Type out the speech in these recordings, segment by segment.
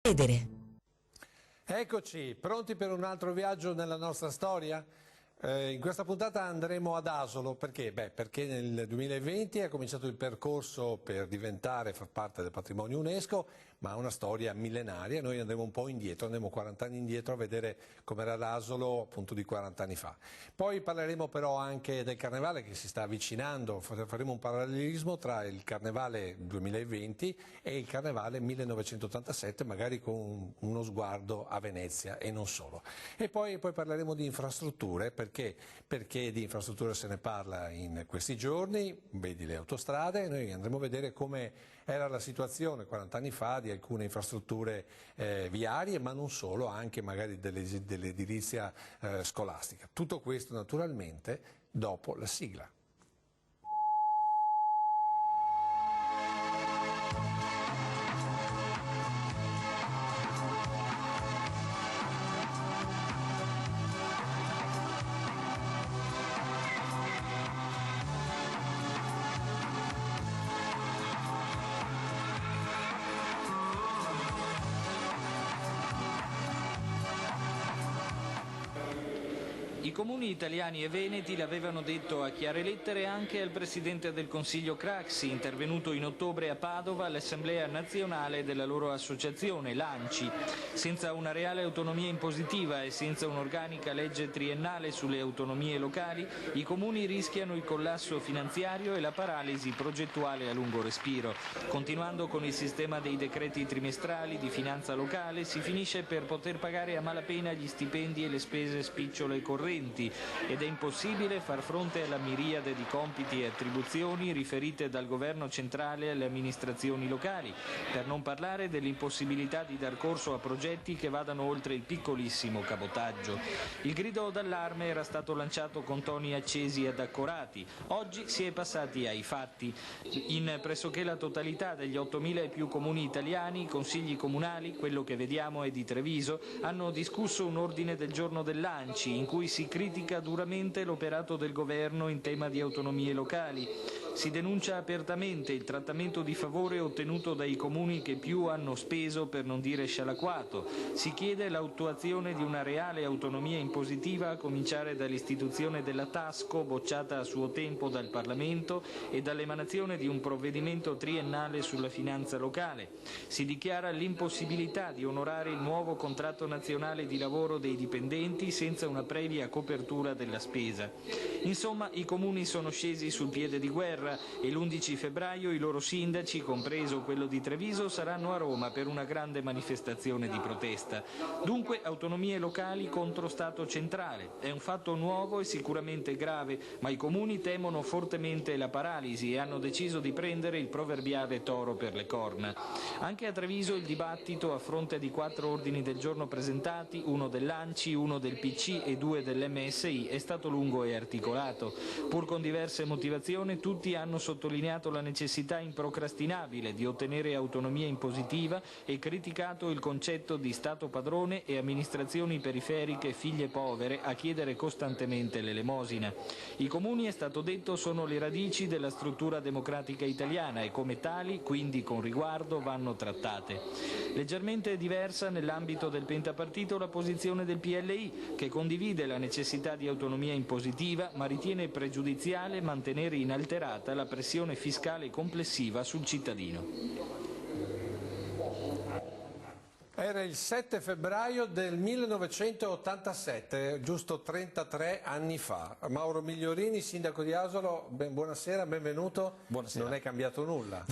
Credere. Eccoci, pronti per un altro viaggio nella nostra storia? In questa puntata andremo ad Asolo, perché? Perché nel 2020 è cominciato il percorso per far parte del patrimonio UNESCO, ma ha una storia millenaria. Noi andremo un po' indietro, andremo 40 anni indietro a vedere com'era l'Asolo appunto di 40 anni fa. Poi parleremo però anche del Carnevale che si sta avvicinando, faremo un parallelismo tra il Carnevale 2020 e il Carnevale 1987, magari con uno sguardo a Venezia e non solo. E poi parleremo di infrastrutture, perché di infrastrutture se ne parla in questi giorni, vedi le autostrade, noi andremo a vedere come era la situazione 40 anni fa di alcune infrastrutture viarie, ma non solo, anche magari dell'edilizia scolastica. Tutto questo naturalmente dopo la sigla. I comuni italiani e veneti l'avevano detto a chiare lettere anche al Presidente del Consiglio Craxi, intervenuto in ottobre a Padova all'Assemblea nazionale della loro associazione, l'ANCI. Senza una reale autonomia impositiva e senza un'organica legge triennale sulle autonomie locali, i comuni rischiano il collasso finanziario e la paralisi progettuale a lungo respiro. Continuando con il sistema dei decreti trimestrali di finanza locale, si finisce per poter pagare a malapena gli stipendi e le spese spicciole correnti, ed è impossibile far fronte alla miriade di compiti e attribuzioni riferite dal governo centrale alle amministrazioni locali, per non parlare dell'impossibilità di dar corso a progetti che vadano oltre il piccolissimo cabotaggio. Il grido d'allarme era stato lanciato con toni accesi ed accorati. Oggi si è passati ai fatti. In pressoché la totalità degli 8.000 e più comuni italiani, i consigli comunali, quello che vediamo è di Treviso, hanno discusso un ordine del giorno dell'ANCI in cui si critica duramente l'operato del governo in tema di autonomie locali. Si denuncia apertamente il trattamento di favore ottenuto dai comuni che più hanno speso, per non dire scialacquato. Si chiede l'attuazione di una reale autonomia impositiva, a cominciare dall'istituzione della TASCO, bocciata a suo tempo dal Parlamento, e dall'emanazione di un provvedimento triennale sulla finanza locale. Si dichiara l'impossibilità di onorare il nuovo contratto nazionale di lavoro dei dipendenti senza una previa copertura della spesa. Insomma, i comuni sono scesi sul piede di guerra e l'11 febbraio i loro sindaci, compreso quello di Treviso, saranno a Roma per una grande manifestazione di protesta. Dunque autonomie locali contro Stato centrale. È un fatto nuovo e sicuramente grave, ma i comuni temono fortemente la paralisi e hanno deciso di prendere il proverbiale toro per le corna. Anche a Treviso il dibattito, a fronte di 4 ordini del giorno presentati, uno dell'ANCI, uno del PC e 2 dell'MSI, è stato lungo e articolato. Pur con diverse motivazioni, tutti hanno sottolineato la necessità improcrastinabile di ottenere autonomia impositiva e criticato il concetto di Stato padrone e amministrazioni periferiche figlie povere a chiedere costantemente l'elemosina. I comuni, è stato detto, sono le radici della struttura democratica italiana e come tali, quindi con riguardo, vanno trattate. Leggermente diversa nell'ambito del pentapartito la posizione del PLI, che condivide la necessità di autonomia impositiva, ma ritiene pregiudiziale mantenere inalterata la pressione fiscale complessiva sul cittadino. Era il 7 febbraio del 1987, giusto 33 anni fa. Mauro Migliorini, sindaco di Asolo, buonasera, benvenuto. Buonasera. Non è cambiato nulla.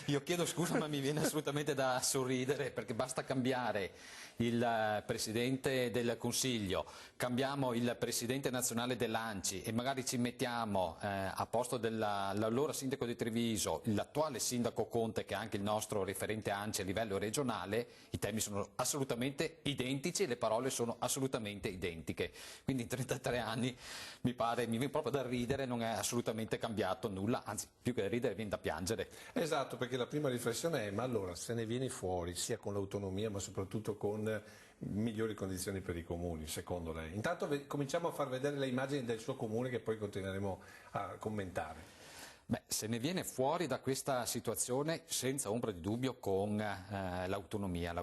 Io chiedo scusa, ma mi viene assolutamente da sorridere, perché basta cambiare il Presidente del Consiglio, cambiamo il Presidente nazionale dell'ANCI e magari ci mettiamo a posto dell'allora sindaco di Treviso, l'attuale sindaco Conte, che è anche il nostro referente ANCI a livello regionale, i temi sono assolutamente identici e le parole sono assolutamente identiche. Quindi in 33 anni mi viene proprio da ridere, non è assolutamente cambiato nulla, anzi più che da ridere viene da piangere. Esatto, perché la prima riflessione è: ma allora se ne viene fuori sia con l'autonomia ma soprattutto con migliori condizioni per i comuni, secondo lei? Intanto cominciamo a far vedere le immagini del suo comune che poi continueremo a commentare. Beh, se ne viene fuori da questa situazione senza ombra di dubbio con l'autonomia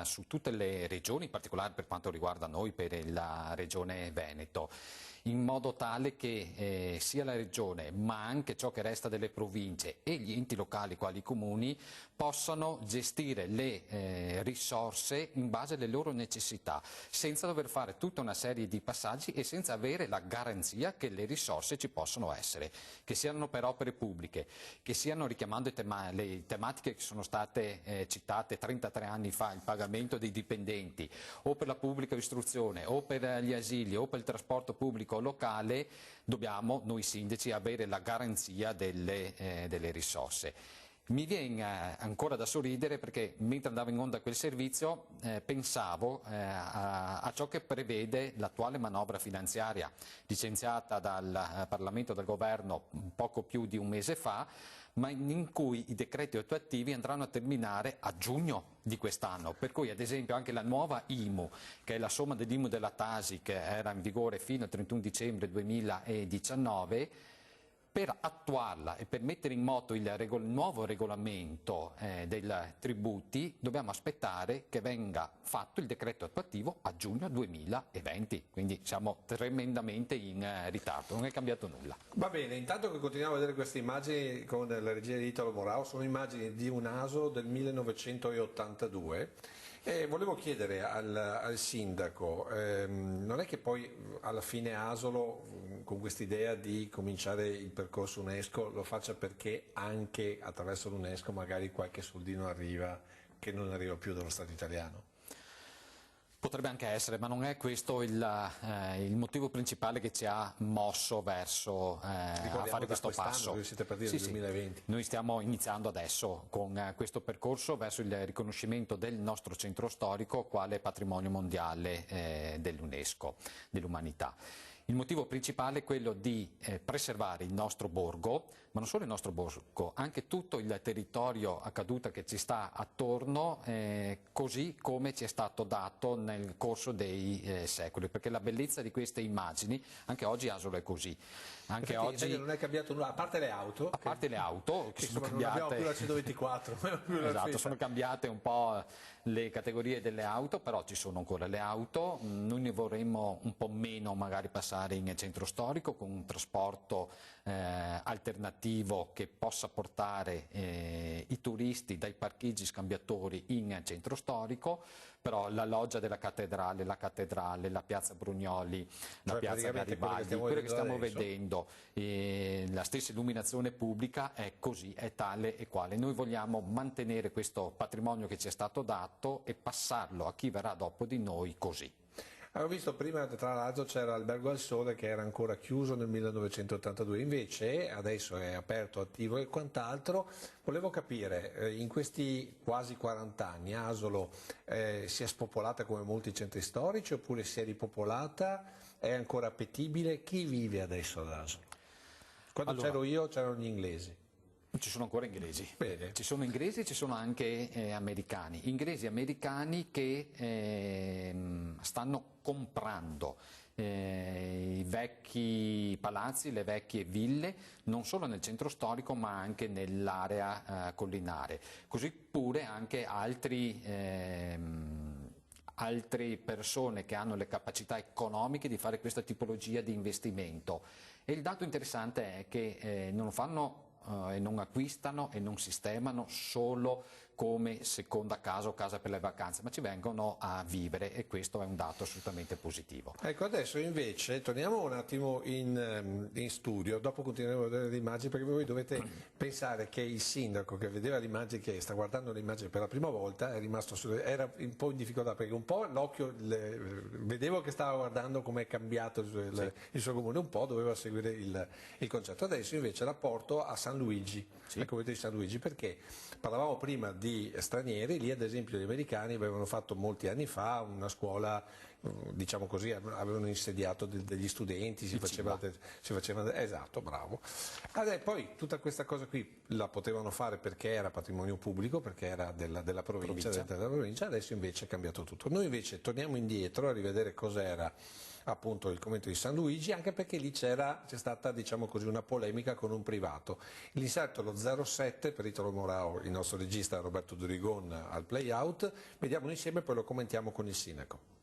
su tutte le regioni, in particolare per quanto riguarda noi, per la regione Veneto, in modo tale che sia la regione ma anche ciò che resta delle province e gli enti locali quali i comuni possano gestire le risorse in base alle loro necessità, senza dover fare tutta una serie di passaggi e senza avere la garanzia che le risorse ci possono essere, che siano per opere pubbliche, che siano, richiamando le tematiche che sono state citate 33 anni fa, il pagamento dei dipendenti, o per la pubblica istruzione, o per gli asili, o per il trasporto pubblico locale, dobbiamo noi sindaci avere la garanzia delle risorse. Mi viene ancora da sorridere perché mentre andavo in onda quel servizio pensavo a ciò che prevede l'attuale manovra finanziaria licenziata dal Parlamento e dal Governo poco più di un mese fa, ma in cui i decreti attuativi andranno a terminare a giugno di quest'anno, per cui ad esempio anche la nuova IMU, che è la somma dell'IMU della Tasi che era in vigore fino al 31 dicembre 2019, per attuarla e per mettere in moto il nuovo regolamento dei tributi dobbiamo aspettare che venga fatto il decreto attuativo a giugno 2020, quindi siamo tremendamente in ritardo, non è cambiato nulla. Va bene, intanto che continuiamo a vedere queste immagini con la regia di Italo Morao, sono immagini di un ASO del 1982. Volevo chiedere al sindaco, non è che poi alla fine Asolo con quest'idea di cominciare il percorso UNESCO lo faccia perché anche attraverso l'UNESCO magari qualche soldino arriva che non arriva più dallo Stato italiano? Potrebbe anche essere, ma non è questo il motivo principale che ci ha mosso verso a fare questo passo. Voi siete partiti nel 2020. Noi stiamo iniziando adesso con questo percorso verso il riconoscimento del nostro centro storico quale patrimonio mondiale dell'UNESCO, dell'umanità. Il motivo principale è quello di preservare il nostro borgo, ma non solo il nostro borgo, anche tutto il territorio a caduta che ci sta attorno, così come ci è stato dato nel corso dei secoli, perché la bellezza di queste immagini, anche oggi Asolo è così. Anche oggi non è cambiato nulla, a parte le auto. A parte le auto, che sono non abbiamo cambiate. più la 124. Esatto, sono cambiate un po' le categorie delle auto, però ci sono ancora le auto. Noi ne vorremmo un po' meno magari passare in centro storico con un trasporto alternativo che possa portare i turisti dai parcheggi scambiatori in centro storico, però la loggia della cattedrale, la piazza Brugnoli, la piazza Garibaldi, quello che stiamo vedendo, la stessa illuminazione pubblica è così, è tale e quale. Noi vogliamo mantenere questo patrimonio che ci è stato dato e passarlo a chi verrà dopo di noi così. Avevo visto prima, tra l'altro, c'era Albergo al Sole che era ancora chiuso nel 1982, invece adesso è aperto, attivo e quant'altro. Volevo capire, in questi quasi 40 anni Asolo si è spopolata come molti centri storici oppure si è ripopolata, è ancora appetibile? Chi vive adesso ad Asolo? Quando c'ero io c'erano gli inglesi. Ci sono ancora inglesi. Bene. Ci sono inglesi e ci sono anche americani. Inglesi e americani che stanno comprando i vecchi palazzi, le vecchie ville, non solo nel centro storico ma anche nell'area collinare. Così pure anche altre persone che hanno le capacità economiche di fare questa tipologia di investimento. E il dato interessante è che non fanno e non acquistano e non sistemano solo come seconda casa o casa per le vacanze, ma ci vengono a vivere e questo è un dato assolutamente positivo. Ecco, adesso invece torniamo un attimo in studio, dopo continueremo a vedere le immagini, perché voi dovete pensare che il sindaco che vedeva l'immagine, che sta guardando le immagini per la prima volta, è rimasto era un po' in difficoltà, perché un po' l'occhio vedevo che stava guardando come è cambiato il suo comune, un po' doveva seguire il concetto. Adesso invece la porto a San Luigi, ecco, vedete San Luigi, perché parlavamo prima di stranieri, lì ad esempio gli americani avevano fatto molti anni fa una scuola diciamo così, avevano insediato degli studenti, si faceva, esatto, bravo. Poi tutta questa cosa qui la potevano fare perché era patrimonio pubblico, perché era della provincia, della provincia, adesso invece è cambiato tutto. Noi invece torniamo indietro a rivedere cos'era appunto il convento di San Luigi, anche perché lì c'è stata, diciamo così, una polemica con un privato. L'inserto lo 07 per Italo Morao, il nostro regista Roberto Durigon al playout, vediamolo insieme e poi lo commentiamo con il sindaco.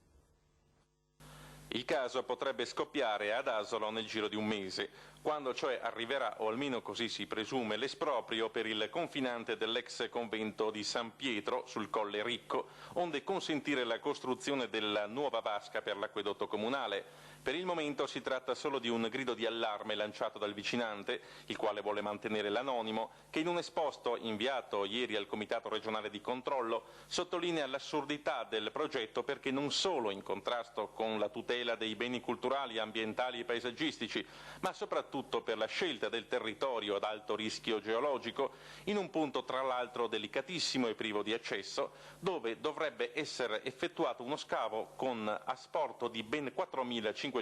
Il caso potrebbe scoppiare ad Asolo nel giro di un mese, quando cioè arriverà, o almeno così si presume, l'esproprio per il confinante dell'ex convento di San Pietro sul Colle Ricco, onde consentire la costruzione della nuova vasca per l'acquedotto comunale. Per il momento si tratta solo di un grido di allarme lanciato dal vicinante, il quale vuole mantenere l'anonimo, che in un esposto inviato ieri al Comitato regionale di controllo sottolinea l'assurdità del progetto perché non solo in contrasto con la tutela dei beni culturali, ambientali e paesaggistici, ma soprattutto per la scelta del territorio ad alto rischio geologico, in un punto tra l'altro delicatissimo e privo di accesso, dove dovrebbe essere effettuato uno scavo con asporto di ben 4.500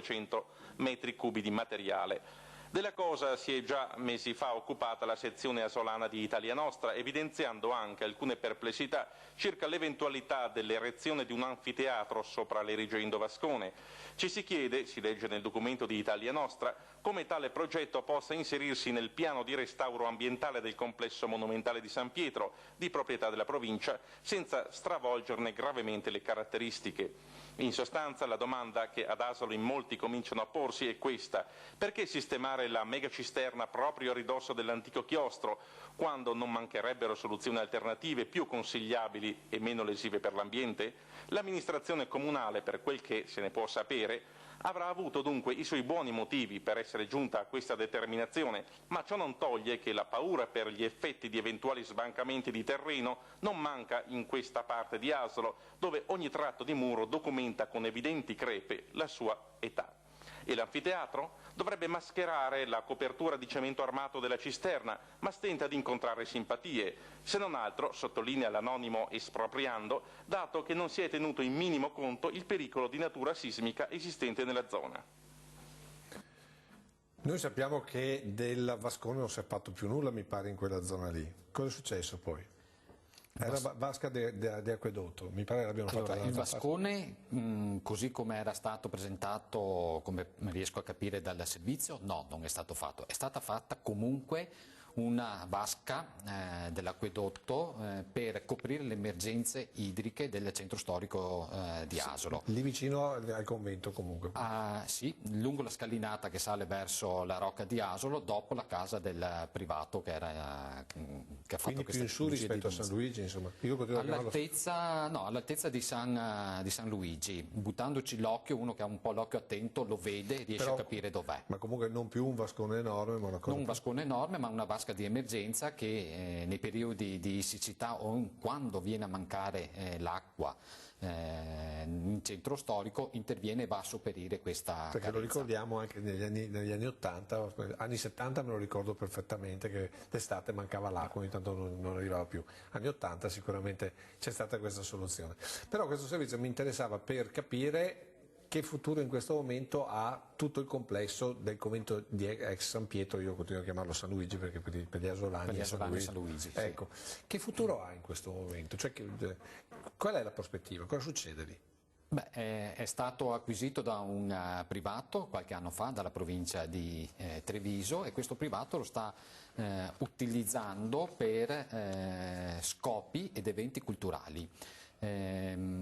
metri cubi di materiale. Della cosa si è già mesi fa occupata la sezione asolana di Italia Nostra, evidenziando anche alcune perplessità circa l'eventualità dell'erezione di un anfiteatro sopra l'Erigendo Vascone. Ci si chiede, si legge nel documento di Italia Nostra, come tale progetto possa inserirsi nel piano di restauro ambientale del complesso monumentale di San Pietro, di proprietà della provincia, senza stravolgerne gravemente le caratteristiche. In sostanza, la domanda che ad Asolo in molti cominciano a porsi è questa: perché sistemare la megacisterna proprio a ridosso dell'antico chiostro, quando non mancherebbero soluzioni alternative più consigliabili e meno lesive per l'ambiente? L'amministrazione comunale, per quel che se ne può sapere, avrà avuto dunque i suoi buoni motivi per essere giunta a questa determinazione, ma ciò non toglie che la paura per gli effetti di eventuali sbancamenti di terreno non manca in questa parte di Asolo, dove ogni tratto di muro documenta con evidenti crepe la sua età. E l'anfiteatro dovrebbe mascherare la copertura di cemento armato della cisterna, ma stenta ad incontrare simpatie, se non altro, sottolinea l'anonimo espropriando, dato che non si è tenuto in minimo conto il pericolo di natura sismica esistente nella zona. Noi sappiamo che della Vascone non si è fatto più nulla, mi pare, in quella zona lì. Cosa è successo poi? Era vasca di acquedotto, mi pare l'abbiamo fatta. Il Vascone, così come era stato presentato, come riesco a capire dal servizio, no, non è stato fatto. È stata fatta comunque una vasca dell'acquedotto per coprire le emergenze idriche del centro storico di Asolo. Lì vicino al convento comunque. Sì, lungo la scalinata che sale verso la Rocca di Asolo, dopo la casa del privato che ha fatto quindi questa più in su rispetto a San Luigi, insomma. All'altezza di San Luigi, buttandoci l'occhio, uno che ha un po' l'occhio attento lo vede e riesce a capire dov'è. Ma comunque non più un vascone enorme, ma una cosa. Non un vascone enorme, ma una vasca di emergenza che nei periodi di siccità o quando viene a mancare l'acqua in centro storico interviene e va a sopperire questa perché carenza. Lo ricordiamo anche negli anni 80, anni 70 me lo ricordo perfettamente che d'estate mancava l'acqua, ogni tanto non arrivava più. Anni 80 sicuramente c'è stata questa soluzione. Però questo servizio mi interessava per capire che futuro in questo momento ha tutto il complesso del convento di ex San Pietro, io continuo a chiamarlo San Luigi perché per gli asolani è San Luigi. Ecco. Sì. Che futuro ha in questo momento? Cioè, qual è la prospettiva? Cosa succede lì? È stato acquisito da un privato qualche anno fa dalla provincia di Treviso e questo privato lo sta utilizzando per scopi ed eventi culturali.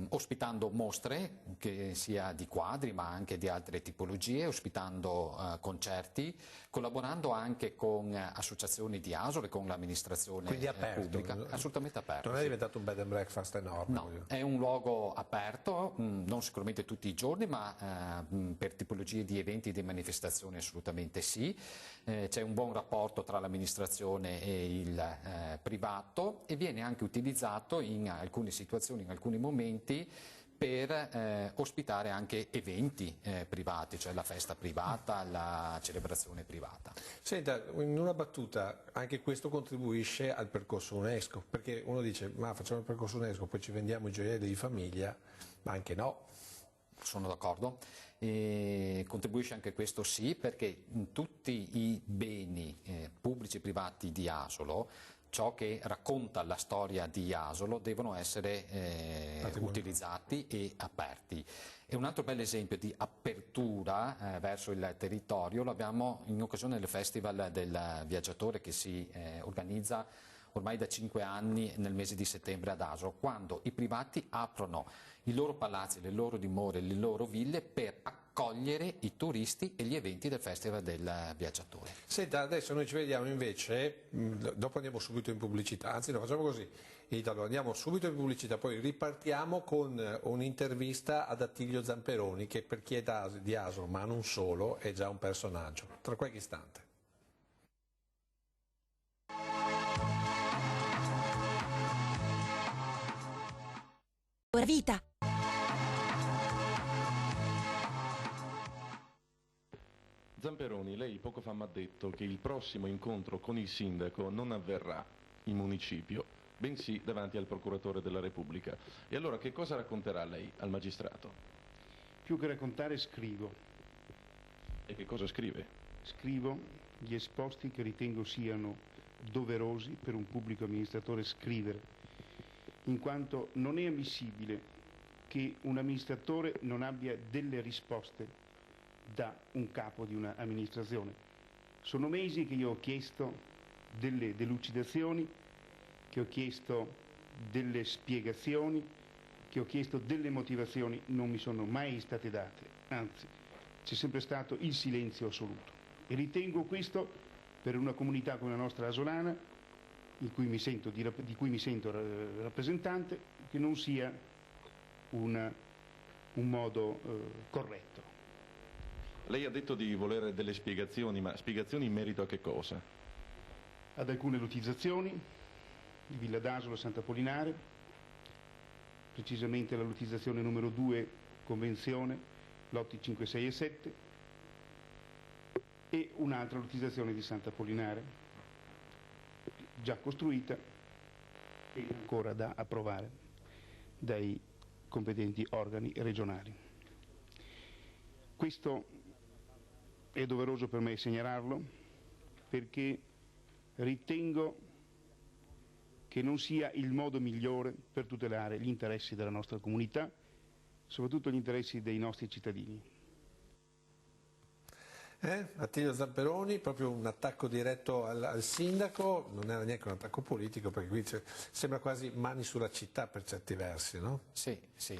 Ospitando mostre che sia di quadri ma anche di altre tipologie, ospitando concerti, collaborando anche con associazioni di Asolo e con l'amministrazione pubblica. Assolutamente aperto. Non è diventato un bed and breakfast enorme? No, è un luogo aperto, non sicuramente tutti i giorni, ma per tipologie di eventi e di manifestazioni assolutamente sì. C'è un buon rapporto tra l'amministrazione e il privato e viene anche utilizzato in alcune situazioni, in alcuni momenti, per ospitare anche eventi privati, cioè la festa privata, la celebrazione privata. Senta, in una battuta, anche questo contribuisce al percorso UNESCO, perché uno dice ma facciamo il percorso UNESCO, poi ci vendiamo i gioielli di famiglia, ma anche no. Sono d'accordo. Contribuisce anche questo sì, perché in tutti i beni pubblici e privati di Asolo, ciò che racconta la storia di Asolo devono essere utilizzati e aperti. E un altro bel esempio di apertura verso il territorio lo abbiamo in occasione del Festival del Viaggiatore che si organizza ormai da 5 anni nel mese di settembre ad Asolo, quando i privati aprono i loro palazzi, le loro dimore, le loro ville per accogliere i turisti e gli eventi del Festival del Viaggiatore. Senta, adesso noi ci vediamo invece, dopo andiamo subito in pubblicità, anzi no, facciamo così, Italo, andiamo subito in pubblicità, poi ripartiamo con un'intervista ad Attilio Zamperoni, che per chi è di Asolo, ma non solo, è già un personaggio, tra qualche istante. Ora vita! Zamperoni, lei poco fa mi ha detto che il prossimo incontro con il sindaco non avverrà in municipio, bensì davanti al procuratore della Repubblica. E allora che cosa racconterà lei al magistrato? Più che raccontare scrivo. E che cosa scrive? Scrivo gli esposti che ritengo siano doverosi per un pubblico amministratore scrivere, in quanto non è ammissibile che un amministratore non abbia delle risposte da un capo di un'amministrazione. Sono mesi che io ho chiesto delle delucidazioni, che ho chiesto delle spiegazioni, che ho chiesto delle motivazioni, non mi sono mai state date, anzi c'è sempre stato il silenzio assoluto. E ritengo questo, per una comunità come la nostra asolana, di cui mi sento rappresentante, che non sia un modo corretto. Lei ha detto di volere delle spiegazioni, ma spiegazioni in merito a che cosa? Ad alcune lottizzazioni di Villa d'Asolo e Sant'Apollinare, precisamente la lottizzazione numero 2, convenzione, lotti 5, 6 e 7, e un'altra lottizzazione di Sant'Apollinare, già costruita e ancora da approvare dai competenti organi regionali. Questo è doveroso per me segnalarlo, perché ritengo che non sia il modo migliore per tutelare gli interessi della nostra comunità, soprattutto gli interessi dei nostri cittadini. Attilio Zamperoni, proprio un attacco diretto al sindaco, non era neanche un attacco politico, perché qui sembra quasi mani sulla città per certi versi, no? Sì, sì.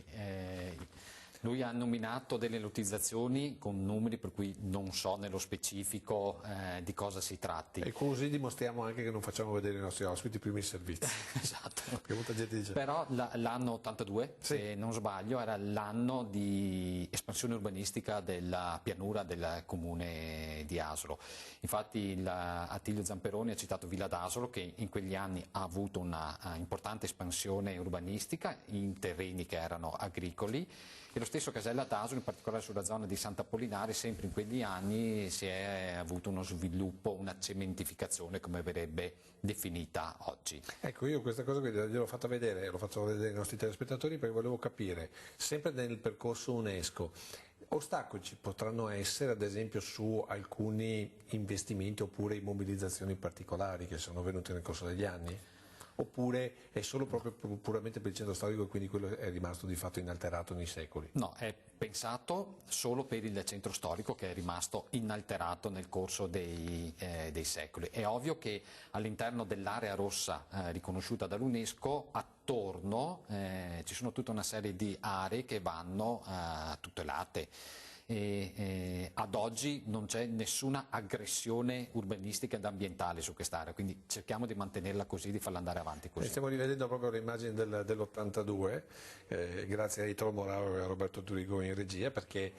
Lui ha nominato delle lottizzazioni con numeri per cui non so nello specifico di cosa si tratti. E così dimostriamo anche che non facciamo vedere i nostri ospiti i primi servizi. Esatto. Perché molta gente dice. Però l'anno 82, sì, se non sbaglio, era l'anno di espansione urbanistica della pianura del comune di Asolo. Infatti Attilio Zamperoni ha citato Villa d'Asolo, che in quegli anni ha avuto una importante espansione urbanistica in terreni che erano agricoli, e lo stesso Casella d'Asolo, in particolare sulla zona di Sant'Apollinare, sempre in quegli anni si è avuto uno sviluppo, una cementificazione come verrebbe definita oggi. Ecco, io questa cosa qui gliel'ho fatta vedere, l'ho fatto vedere ai nostri telespettatori perché volevo capire, sempre nel percorso UNESCO, ostacoli ci potranno essere ad esempio su alcuni investimenti oppure immobilizzazioni particolari che sono venute nel corso degli anni? Oppure è solo proprio puramente per il centro storico e quindi quello è rimasto di fatto inalterato nei secoli? No, è pensato solo per il centro storico, che è rimasto inalterato nel corso dei secoli. È ovvio che all'interno dell'area rossa riconosciuta dall'UNESCO attorno ci sono tutta una serie di aree che vanno tutelate. Ad oggi non c'è nessuna aggressione urbanistica ed ambientale su quest'area, quindi cerchiamo di mantenerla così, di farla andare avanti così. Stiamo rivedendo proprio le immagini dell'82, grazie a Italo Moraro e a Roberto Turigo in regia, perché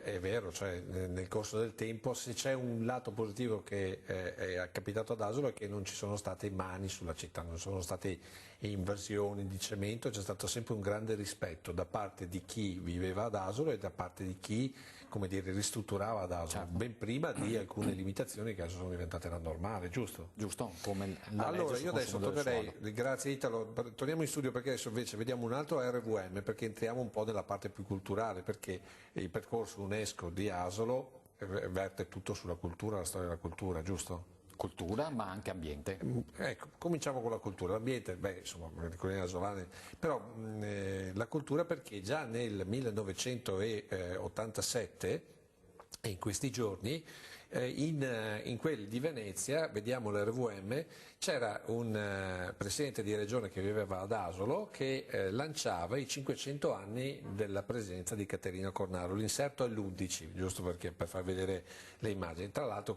è vero, cioè nel corso del tempo, se c'è un lato positivo che è capitato ad Asolo, è che non ci sono state mani sulla città, non sono state inversioni di cemento, c'è stato sempre un grande rispetto da parte di chi viveva ad Asolo e da parte di chi come dire, ristrutturava ad Asolo, ben prima di alcune limitazioni che adesso sono diventate la normale, giusto? Giusto, come la Allora legge sul io adesso consumo del tornerei, suolo. grazie Italo, torniamo in studio perché adesso invece vediamo un altro RVM, perché entriamo un po' nella parte più culturale, perché il percorso UNESCO di Asolo verte tutto sulla cultura, la storia della cultura, giusto? Cultura, ma anche ambiente. Ecco, cominciamo con la cultura, l'ambiente, beh, insomma, le colline asolane, però la cultura perché già nel 1987, e in questi giorni, in quelli di Venezia, vediamo l'RVM, c'era un presidente di regione che viveva ad Asolo che lanciava i 500 anni della presenza di Caterina Cornaro. L'inserto è l'11, giusto perché, per far vedere le immagini. Tra l'altro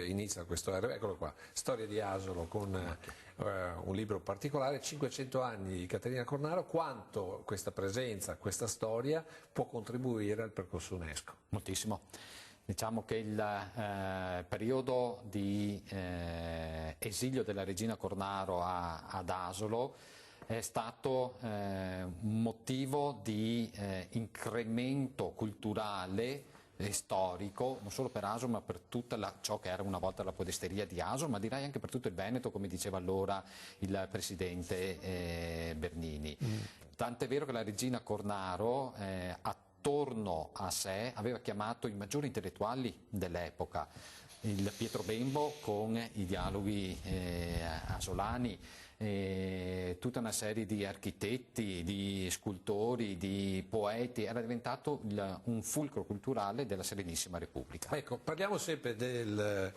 inizia questo RVM, eccolo qua, storia di Asolo con un libro particolare, 500 anni di Caterina Cornaro, quanto questa presenza, questa storia può contribuire al percorso UNESCO. Moltissimo. Diciamo che il periodo di esilio della regina Cornaro ad Asolo è stato un motivo di incremento culturale e storico, non solo per Asolo ma per tutta ciò che era una volta la podesteria di Asolo, ma direi anche per tutto il Veneto, come diceva allora il presidente Bernini. Tant'è vero che la regina Cornaro attorno a sé aveva chiamato i maggiori intellettuali dell'epoca, il Pietro Bembo con i dialoghi asolani, tutta una serie di architetti, di scultori, di poeti, era diventato un fulcro culturale della Serenissima Repubblica. Ecco, parliamo sempre del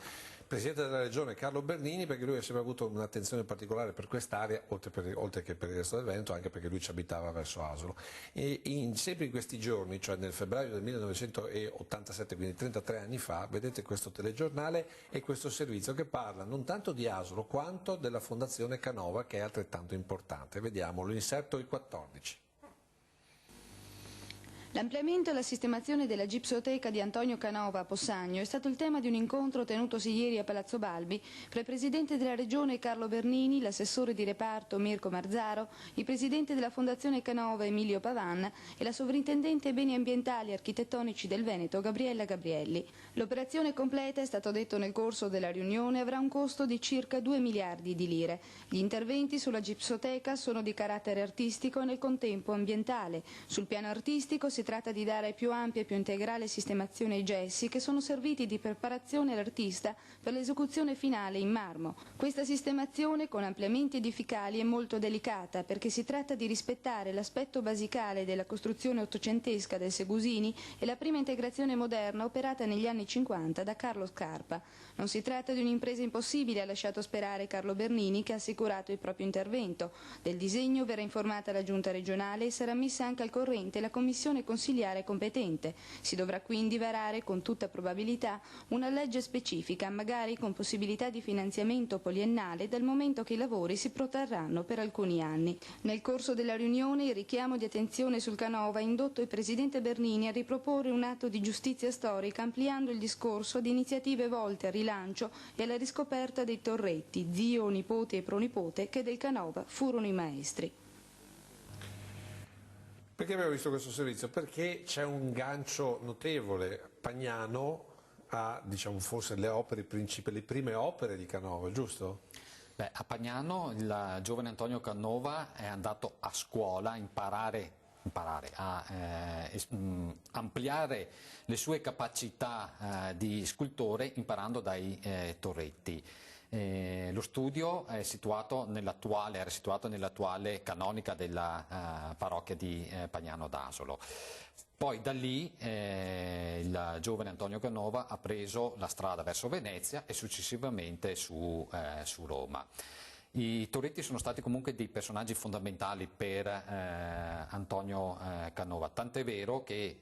Presidente della Regione Carlo Bernini, perché lui ha sempre avuto un'attenzione particolare per quest'area, oltre che per il resto del Veneto, anche perché lui ci abitava verso Asolo. E sempre in questi giorni, cioè nel febbraio del 1987, quindi 33 anni fa, vedete questo telegiornale e questo servizio che parla non tanto di Asolo quanto della Fondazione Canova, che è altrettanto importante. Vediamolo, inserto il 14. L'ampliamento e la sistemazione della gipsoteca di Antonio Canova a Possagno è stato il tema di un incontro tenutosi ieri a Palazzo Balbi fra il Presidente della Regione Carlo Bernini, l'assessore di reparto Mirko Marzaro, il Presidente della Fondazione Canova Emilio Pavan e la Sovrintendente ai Beni Ambientali e Architettonici del Veneto Gabriella Gabrielli. L'operazione completa, è stato detto nel corso della riunione, avrà un costo di circa 2 miliardi di lire. Gli interventi sulla gipsoteca sono di carattere artistico e nel contempo ambientale. Sul piano artistico si tratta di dare più ampia e più integrale sistemazione ai gessi che sono serviti di preparazione all'artista per l'esecuzione finale in marmo. Questa sistemazione con ampliamenti edificali è molto delicata perché si tratta di rispettare l'aspetto basicale della costruzione ottocentesca del Segusini e la prima integrazione moderna operata negli anni 50 da Carlo Scarpa. Non si tratta di un'impresa impossibile, ha lasciato sperare Carlo Bernini, che ha assicurato il proprio intervento. Del disegno verrà informata la Giunta regionale e sarà messa anche al corrente la Commissione consiliare competente. Si dovrà quindi varare con tutta probabilità una legge specifica, magari con possibilità di finanziamento poliennale, dal momento che i lavori si protrarranno per alcuni anni. Nel corso della riunione il richiamo di attenzione sul Canova ha indotto il Presidente Bernini a riproporre un atto di giustizia storica ampliando il discorso ad iniziative volte al rilancio e alla riscoperta dei torretti, zio, nipote e pronipote, che del Canova furono i maestri. Perché abbiamo visto questo servizio? Perché c'è un gancio notevole. Pagnano ha, diciamo, forse le opere principali, le prime opere di Canova, giusto? Beh, a Pagnano il giovane Antonio Canova è andato a scuola a imparare a ampliare le sue capacità di scultore imparando dai torretti. Lo studio è era situato nell'attuale canonica della parrocchia di Pagnano d'Asolo. Poi da lì il giovane Antonio Canova ha preso la strada verso Venezia e successivamente su Roma. I torretti sono stati comunque dei personaggi fondamentali per Antonio Canova, tant'è vero che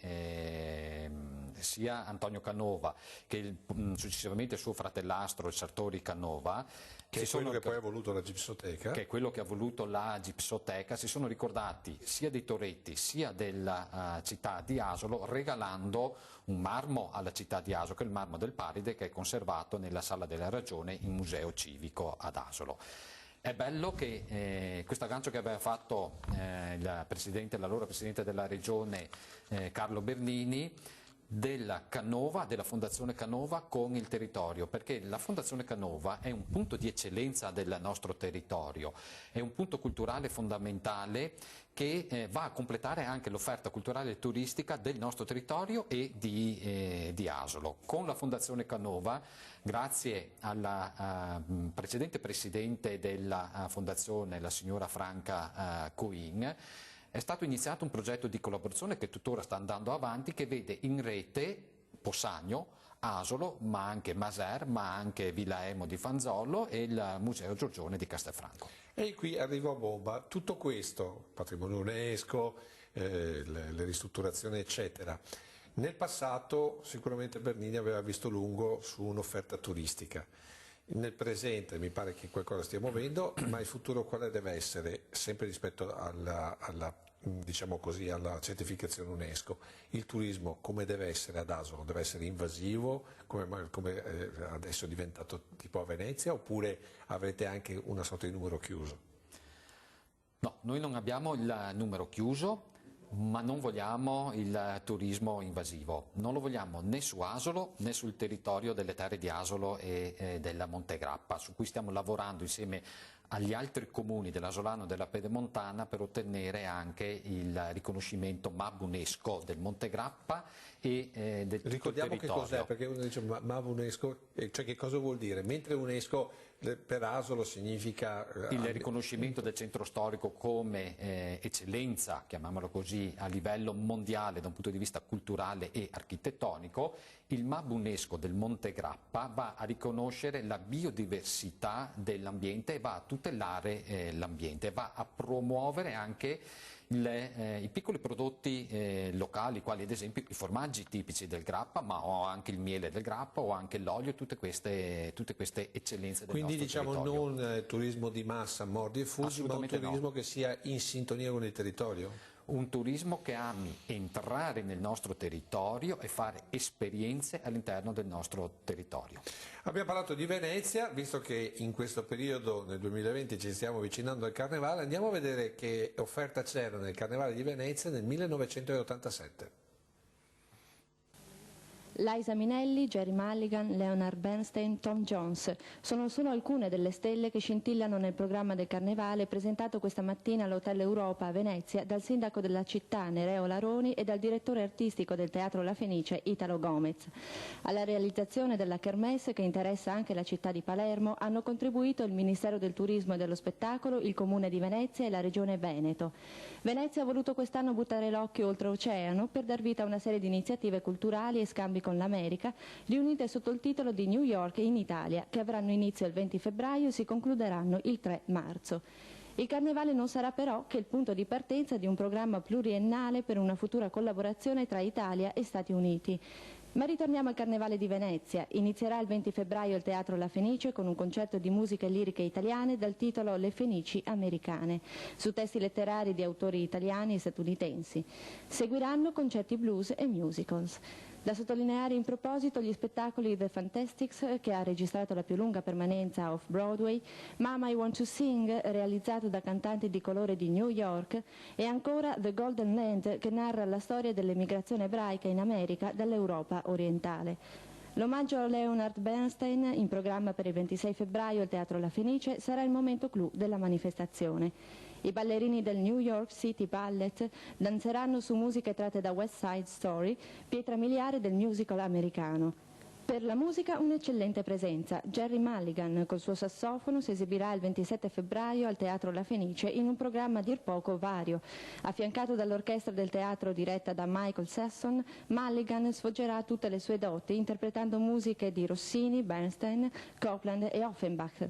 sia Antonio Canova che successivamente il suo fratellastro, il Sartori Canova, che è quello che poi ha voluto la gipsoteca, che è quello che ha voluto la gipsoteca, si sono ricordati sia dei torretti sia della città di Asolo, regalando un marmo alla città di Asolo, che è il marmo del Paride, che è conservato nella Sala della Ragione in Museo Civico ad Asolo. È bello che questo aggancio che aveva fatto l'allora Presidente della Regione Carlo Bernini della Canova, della Fondazione Canova con il territorio, perché la Fondazione Canova è un punto di eccellenza del nostro territorio, è un punto culturale fondamentale che va a completare anche l'offerta culturale e turistica del nostro territorio e di Asolo. Con la Fondazione Canova, grazie alla precedente presidente della Fondazione, la signora Franca Coin, è stato iniziato un progetto di collaborazione che tuttora sta andando avanti, che vede in rete Possagno, Asolo, ma anche Maser, ma anche Villa Emo di Fanzollo e il Museo Giorgione di Castelfranco. E qui arrivo a bomba, tutto questo, patrimonio UNESCO, le ristrutturazioni eccetera, nel passato sicuramente Bernini aveva visto lungo su un'offerta turistica. Nel presente mi pare che qualcosa stia muovendo, ma il futuro quale deve essere, sempre rispetto diciamo così, alla certificazione UNESCO? Il turismo come deve essere ad Asolo? Deve essere invasivo, come adesso è diventato tipo a Venezia, oppure avrete anche una sorta di numero chiuso? No, noi non abbiamo il numero chiuso, ma non vogliamo il turismo invasivo, non lo vogliamo né su Asolo né sul territorio delle terre di Asolo e della Montegrappa, su cui stiamo lavorando insieme agli altri comuni dell'Asolano e della Pedemontana per ottenere anche il riconoscimento MAB UNESCO del Montegrappa e del tutto Ricordiamo il territorio. che cos'è, perché uno dice MAB UNESCO, cioè che cosa vuol dire? Mentre UNESCO per Asolo significa il riconoscimento del centro storico come eccellenza, chiamiamolo così, a livello mondiale da un punto di vista culturale e architettonico, il MAB UNESCO del Montegrappa va a riconoscere la biodiversità dell'ambiente e va a tutelare l'ambiente, va a promuovere anche i piccoli prodotti locali, quali ad esempio i formaggi tipici del Grappa, ma ho anche il miele del Grappa o anche l'olio, tutte queste eccellenze del Quindi nostro diciamo territorio. non turismo di massa, mordi e fuggi, ma un turismo no. che sia in sintonia con il territorio? Un turismo che ami entrare nel nostro territorio e fare esperienze all'interno del nostro territorio. Abbiamo parlato di Venezia, visto che in questo periodo, nel 2020, ci stiamo avvicinando al Carnevale, andiamo a vedere che offerta c'era nel Carnevale di Venezia nel 1987. Liza Minnelli, Jerry Mulligan, Leonard Bernstein, Tom Jones sono solo alcune delle stelle che scintillano nel programma del Carnevale presentato questa mattina all'Hotel Europa a Venezia dal sindaco della città Nereo Laroni e dal direttore artistico del Teatro La Fenice Italo Gomez. Alla realizzazione della kermesse, che interessa anche la città di Palermo, hanno contribuito il Ministero del Turismo e dello Spettacolo, il Comune di Venezia e la Regione Veneto. Venezia ha voluto quest'anno buttare l'occhio oltreoceano per dar vita a una serie di iniziative culturali e scambi con l'America, riunite sotto il titolo di New York in Italia, che avranno inizio il 20 febbraio e si concluderanno il 3 marzo. Il Carnevale non sarà però che il punto di partenza di un programma pluriennale per una futura collaborazione tra Italia e Stati Uniti. Ma ritorniamo al Carnevale di Venezia. Inizierà il 20 febbraio il Teatro La Fenice con un concerto di musiche liriche italiane dal titolo Le Fenici Americane, su testi letterari di autori italiani e statunitensi. Seguiranno concerti blues e musicals. Da sottolineare in proposito gli spettacoli The Fantastics, che ha registrato la più lunga permanenza off-Broadway, Mama I Want to Sing, realizzato da cantanti di colore di New York, e ancora The Golden Land, che narra la storia dell'emigrazione ebraica in America dall'Europa orientale. L'omaggio a Leonard Bernstein, in programma per il 26 febbraio al Teatro La Fenice, sarà il momento clou della manifestazione. I ballerini del New York City Ballet danzeranno su musiche tratte da West Side Story, pietra miliare del musical americano. Per la musica un'eccellente presenza. Jerry Mulligan col suo sassofono si esibirà il 27 febbraio al Teatro La Fenice in un programma a dir poco vario. Affiancato dall'orchestra del teatro diretta da Michael Sasson, Mulligan sfoggerà tutte le sue doti interpretando musiche di Rossini, Bernstein, Copland e Offenbach.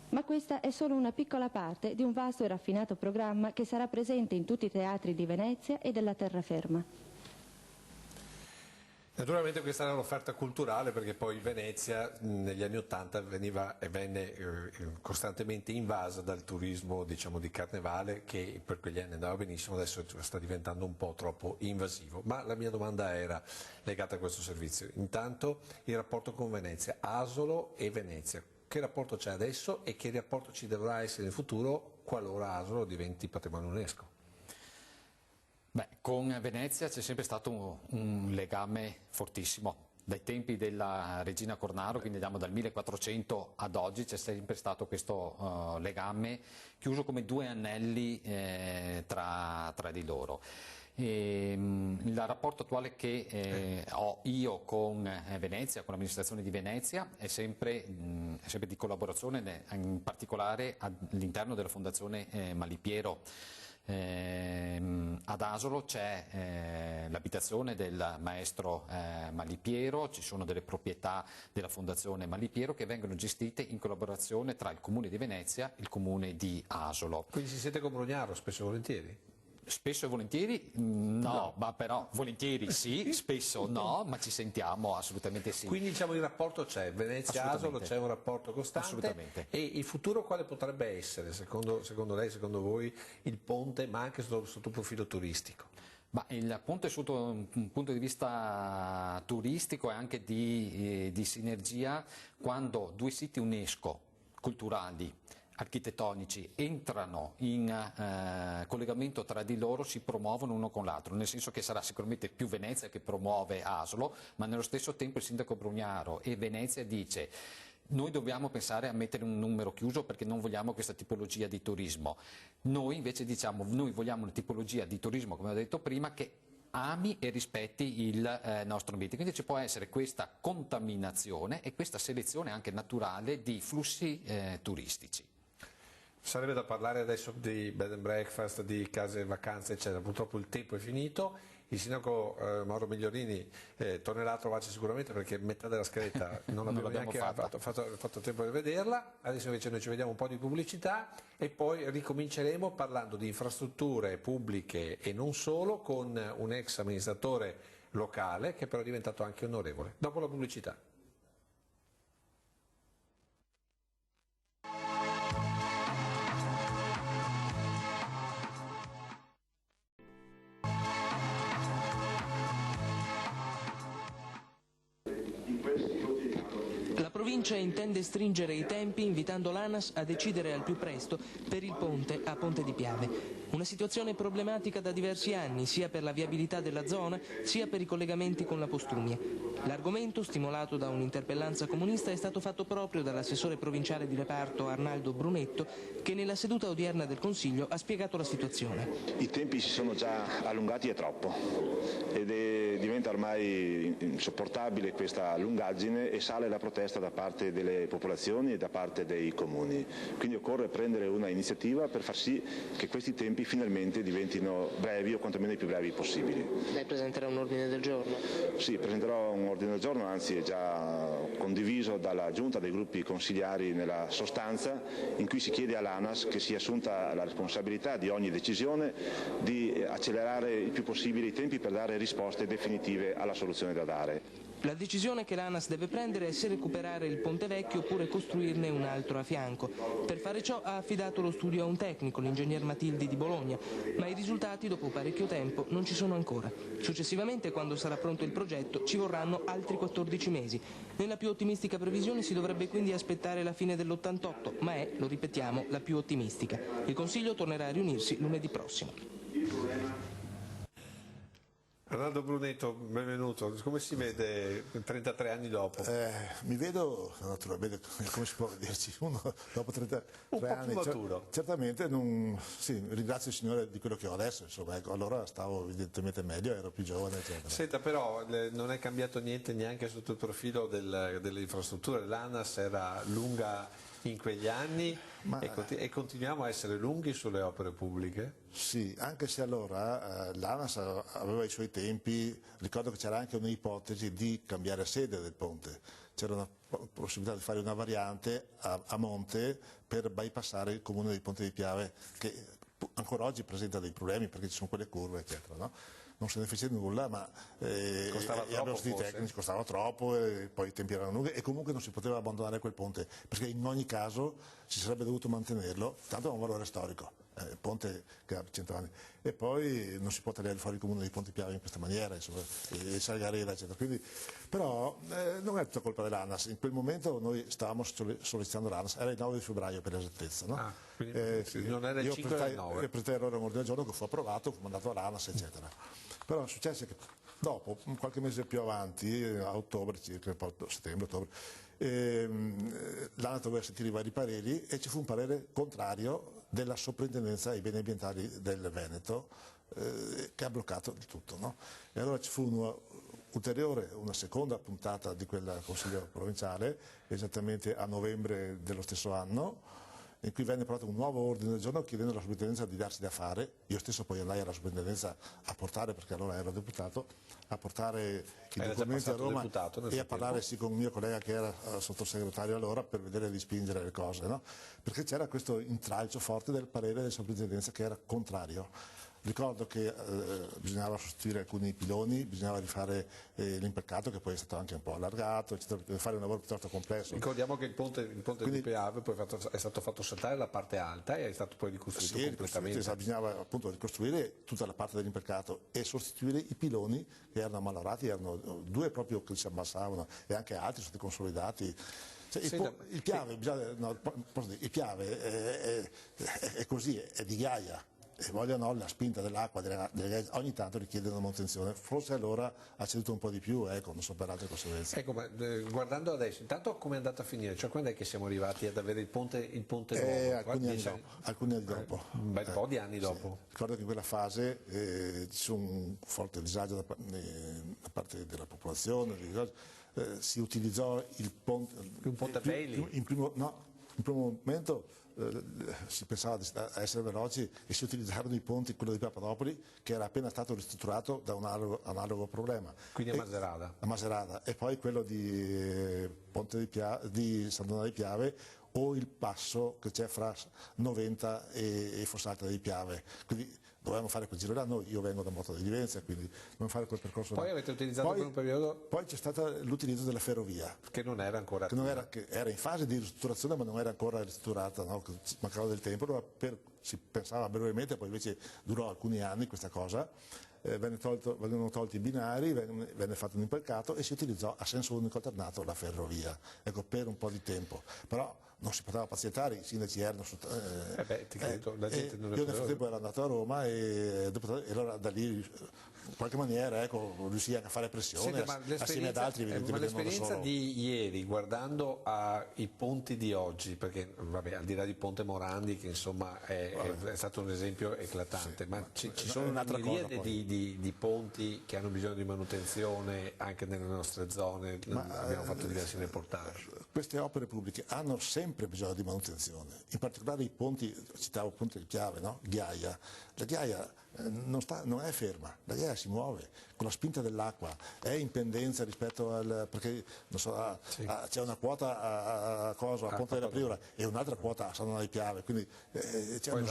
Ma questa è solo una piccola parte di un vasto e raffinato programma che sarà presente in tutti i teatri di Venezia e della terraferma. Naturalmente questa era l'offerta culturale, perché poi Venezia negli anni '80 venne costantemente invasa dal turismo, diciamo, di carnevale, che per quegli anni andava benissimo, adesso sta diventando un po' troppo invasivo. Ma la mia domanda era legata a questo servizio. Intanto il rapporto con Venezia, Asolo e Venezia. Che rapporto c'è adesso e che rapporto ci dovrà essere in futuro qualora Asolo diventi patrimonio UNESCO? Beh, Con Venezia c'è sempre stato un legame fortissimo. Dai tempi della regina Cornaro, quindi andiamo dal 1400 ad oggi, c'è sempre stato questo legame chiuso come due anelli tra di loro. Il rapporto attuale che ho io con Venezia, con l'amministrazione di Venezia, è sempre di collaborazione, in particolare all'interno della Fondazione Malipiero. Ad Asolo c'è l'abitazione del maestro Malipiero, ci sono delle proprietà della Fondazione Malipiero che vengono gestite in collaborazione tra il Comune di Venezia e il Comune di Asolo. Quindi si siete con Brugnaro spesso e volentieri? Spesso e volentieri no, ma però volentieri sì, spesso no, ma ci sentiamo assolutamente sì. Quindi diciamo il rapporto c'è, Venezia-Asolo c'è un rapporto costante. Assolutamente. E il futuro quale potrebbe essere, secondo lei, secondo voi, il ponte, ma anche sotto profilo turistico? Ma il ponte sotto un punto di vista turistico e anche di sinergia, quando due siti UNESCO culturali, architettonici entrano in collegamento tra di loro, si promuovono uno con l'altro, nel senso che sarà sicuramente più Venezia che promuove Asolo, ma nello stesso tempo il sindaco Brugnaro e Venezia dice: noi dobbiamo pensare a mettere un numero chiuso perché non vogliamo questa tipologia di turismo. Noi invece diciamo: noi vogliamo una tipologia di turismo, come ho detto prima, che ami e rispetti il nostro ambiente. Quindi ci può essere questa contaminazione e questa selezione anche naturale di flussi turistici. Sarebbe da parlare adesso di bed and breakfast, di case vacanze, eccetera. Purtroppo il tempo è finito. Il sindaco Mauro Migliorini tornerà a trovarci sicuramente perché metà della scaletta non abbiamo neanche fatto tempo di vederla. Adesso invece noi ci vediamo un po' di pubblicità e poi ricominceremo parlando di infrastrutture pubbliche e non solo con un ex amministratore locale che però è diventato anche onorevole. Dopo la pubblicità. La provincia intende stringere i tempi invitando l'ANAS a decidere al più presto per il ponte a Ponte di Piave. Una situazione problematica da diversi anni, sia per la viabilità della zona, sia per i collegamenti con la Postrumia. L'argomento, stimolato da un'interpellanza comunista, è stato fatto proprio dall'assessore provinciale di reparto Arnaldo Brunetto, che nella seduta odierna del Consiglio ha spiegato la situazione. I tempi si sono già allungati e troppo ed diventa ormai insopportabile questa lungaggine e sale la protesta da parte delle popolazioni e da parte dei comuni. Quindi occorre prendere una iniziativa per far sì che questi tempi finalmente diventino brevi o quantomeno i più brevi possibili. Lei presenterà un ordine del giorno? Sì, presenterò un ordine del giorno, anzi è già condiviso dalla giunta dei gruppi consigliari nella sostanza, in cui si chiede all'ANAS che sia assunta la responsabilità di ogni decisione di accelerare il più possibile i tempi per dare risposte definitive alla soluzione da dare. La decisione che l'ANAS deve prendere è se recuperare il Ponte Vecchio oppure costruirne un altro a fianco. Per fare ciò ha affidato lo studio a un tecnico, l'ingegner Matildi di Bologna, ma i risultati dopo parecchio tempo non ci sono ancora. Successivamente, quando sarà pronto il progetto, ci vorranno altri 14 mesi. Nella più ottimistica previsione si dovrebbe quindi aspettare la fine dell'88, ma è, lo ripetiamo, la più ottimistica. Il Consiglio tornerà a riunirsi lunedì prossimo. Arnaldo Brunetto, benvenuto. Come si vede 33 anni dopo? Mi vedo, naturalmente, come si può vederci, uno dopo 33 anni. Maturo. Certamente, sì, ringrazio il Signore di quello che ho adesso, insomma, ecco, allora stavo evidentemente meglio, ero più giovane, eccetera. Senta, però non è cambiato niente neanche sotto il profilo delle infrastrutture. L'ANAS era lunga in quegli anni e continuiamo a essere lunghi sulle opere pubbliche? Sì, anche se allora l'ANAS aveva i suoi tempi, ricordo che c'era anche un'ipotesi di cambiare sede del ponte, c'era una possibilità di fare una variante a monte per bypassare il comune di Ponte di Piave, che ancora oggi presenta dei problemi perché ci sono quelle curve, eccetera, no? Non se ne fece nulla, ma costava troppo, e poi i tempi erano lunghi e comunque non si poteva abbandonare quel ponte, perché in ogni caso si sarebbe dovuto mantenerlo, tanto ha un valore storico. il ponte che ha 100 anni, e poi non si può tagliare fuori il comune di Ponte Piave in questa maniera, insomma, e Salgarela, eccetera. Quindi, però non è tutta colpa dell'ANAS, in quel momento noi stavamo sollecitando l'ANAS, era il 9 febbraio per l'esattezza, no? Sì, non era il 5 del 9. Io presentai allora un ordine del giorno che fu approvato, fu mandato all'ANAS, eccetera. Però è successo che dopo, qualche mese più avanti, a ottobre, circa settembre-ottobre, l'ANAS doveva sentire i vari pareri e ci fu un parere contrario della Soprintendenza ai beni ambientali del Veneto che ha bloccato il tutto, no? E allora ci fu una seconda puntata di quel Consiglio provinciale, esattamente a novembre dello stesso anno, in cui venne approvato un nuovo ordine del giorno chiedendo alla Soprintendenza di darsi da fare. Io stesso poi andai alla Soprintendenza a portare, perché allora ero deputato, a portare i documenti a Roma e a parlare sì con un mio collega che era sottosegretario allora per vedere di spingere le cose, no? Perché c'era questo intralcio forte del parere della Soprintendenza che era contrario. Ricordo che bisognava sostituire alcuni piloni, bisognava rifare l'impalcato che poi è stato anche un po' allargato, eccetera, per fare un lavoro piuttosto complesso. Ricordiamo che il ponte di Piave poi è stato fatto saltare la parte alta e è stato poi ricostruito completamente. Bisognava appunto ricostruire tutta la parte dell'impalcato e sostituire i piloni che erano ammalorati, erano due proprio che si abbassavano e anche altri sono stati consolidati. Cioè, il Piave è così, è di ghiaia. E vogliono la spinta dell'acqua, ogni tanto richiedono manutenzione, forse allora ha ceduto un po' di più, non so per altre conseguenze. Ecco, ma guardando adesso, intanto come è andata a finire? Cioè quando è che siamo arrivati ad avere il ponte nuovo? Alcuni anni dopo. Un bel po' di anni dopo. Ricordo che in quella fase ci fu un forte disagio da parte della popolazione, si utilizzò il ponte... Un ponte a peli? In primo momento si pensava di essere veloci e si utilizzarono i ponti, quello di Papadopoli che era appena stato ristrutturato da un analogo problema. Quindi a Maserata. A Maserata, e poi quello di di Sandona di Piave o il passo che c'è fra Noventa e Fossalta di Piave. Quindi dovevamo fare quel giro là, io vengo da Motta di Livenza, quindi dobbiamo fare quel percorso là. Poi avete utilizzato per un periodo... Poi c'è stato l'utilizzo della ferrovia. Che non era ancora... Che era in fase di ristrutturazione ma non era ancora ristrutturata, no? Mancava del tempo, si pensava brevemente, poi invece durò alcuni anni questa cosa. Vengono tolti i binari, venne fatto un impalcato e si utilizzò a senso unico alternato la ferrovia, per un po' di tempo. Però non si poteva pazientare, i sindaci erano... ti credo, la gente non è io nel frattempo ero andato a Roma e allora da lì in qualche maniera riuscii anche a fare pressione. Senti, assieme ad altri evidentemente. Ma l'esperienza di ieri, guardando ai ponti di oggi, perché al di là di Ponte Morandi che insomma è stato un esempio eclatante, ma ci sono una miriade di ponti che hanno bisogno di manutenzione anche nelle nostre zone, abbiamo fatto diversi reportage. Queste opere pubbliche hanno sempre bisogno di manutenzione, in particolare i ponti, citavo Ponte di Piave, no? Ghiaia. La ghiaia non è ferma, la ghiaia si muove, con la spinta dell'acqua, è in pendenza rispetto perché non so, c'è una quota a Ponte della Priora e un'altra quota a Sandona di Piave, quindi c'è uno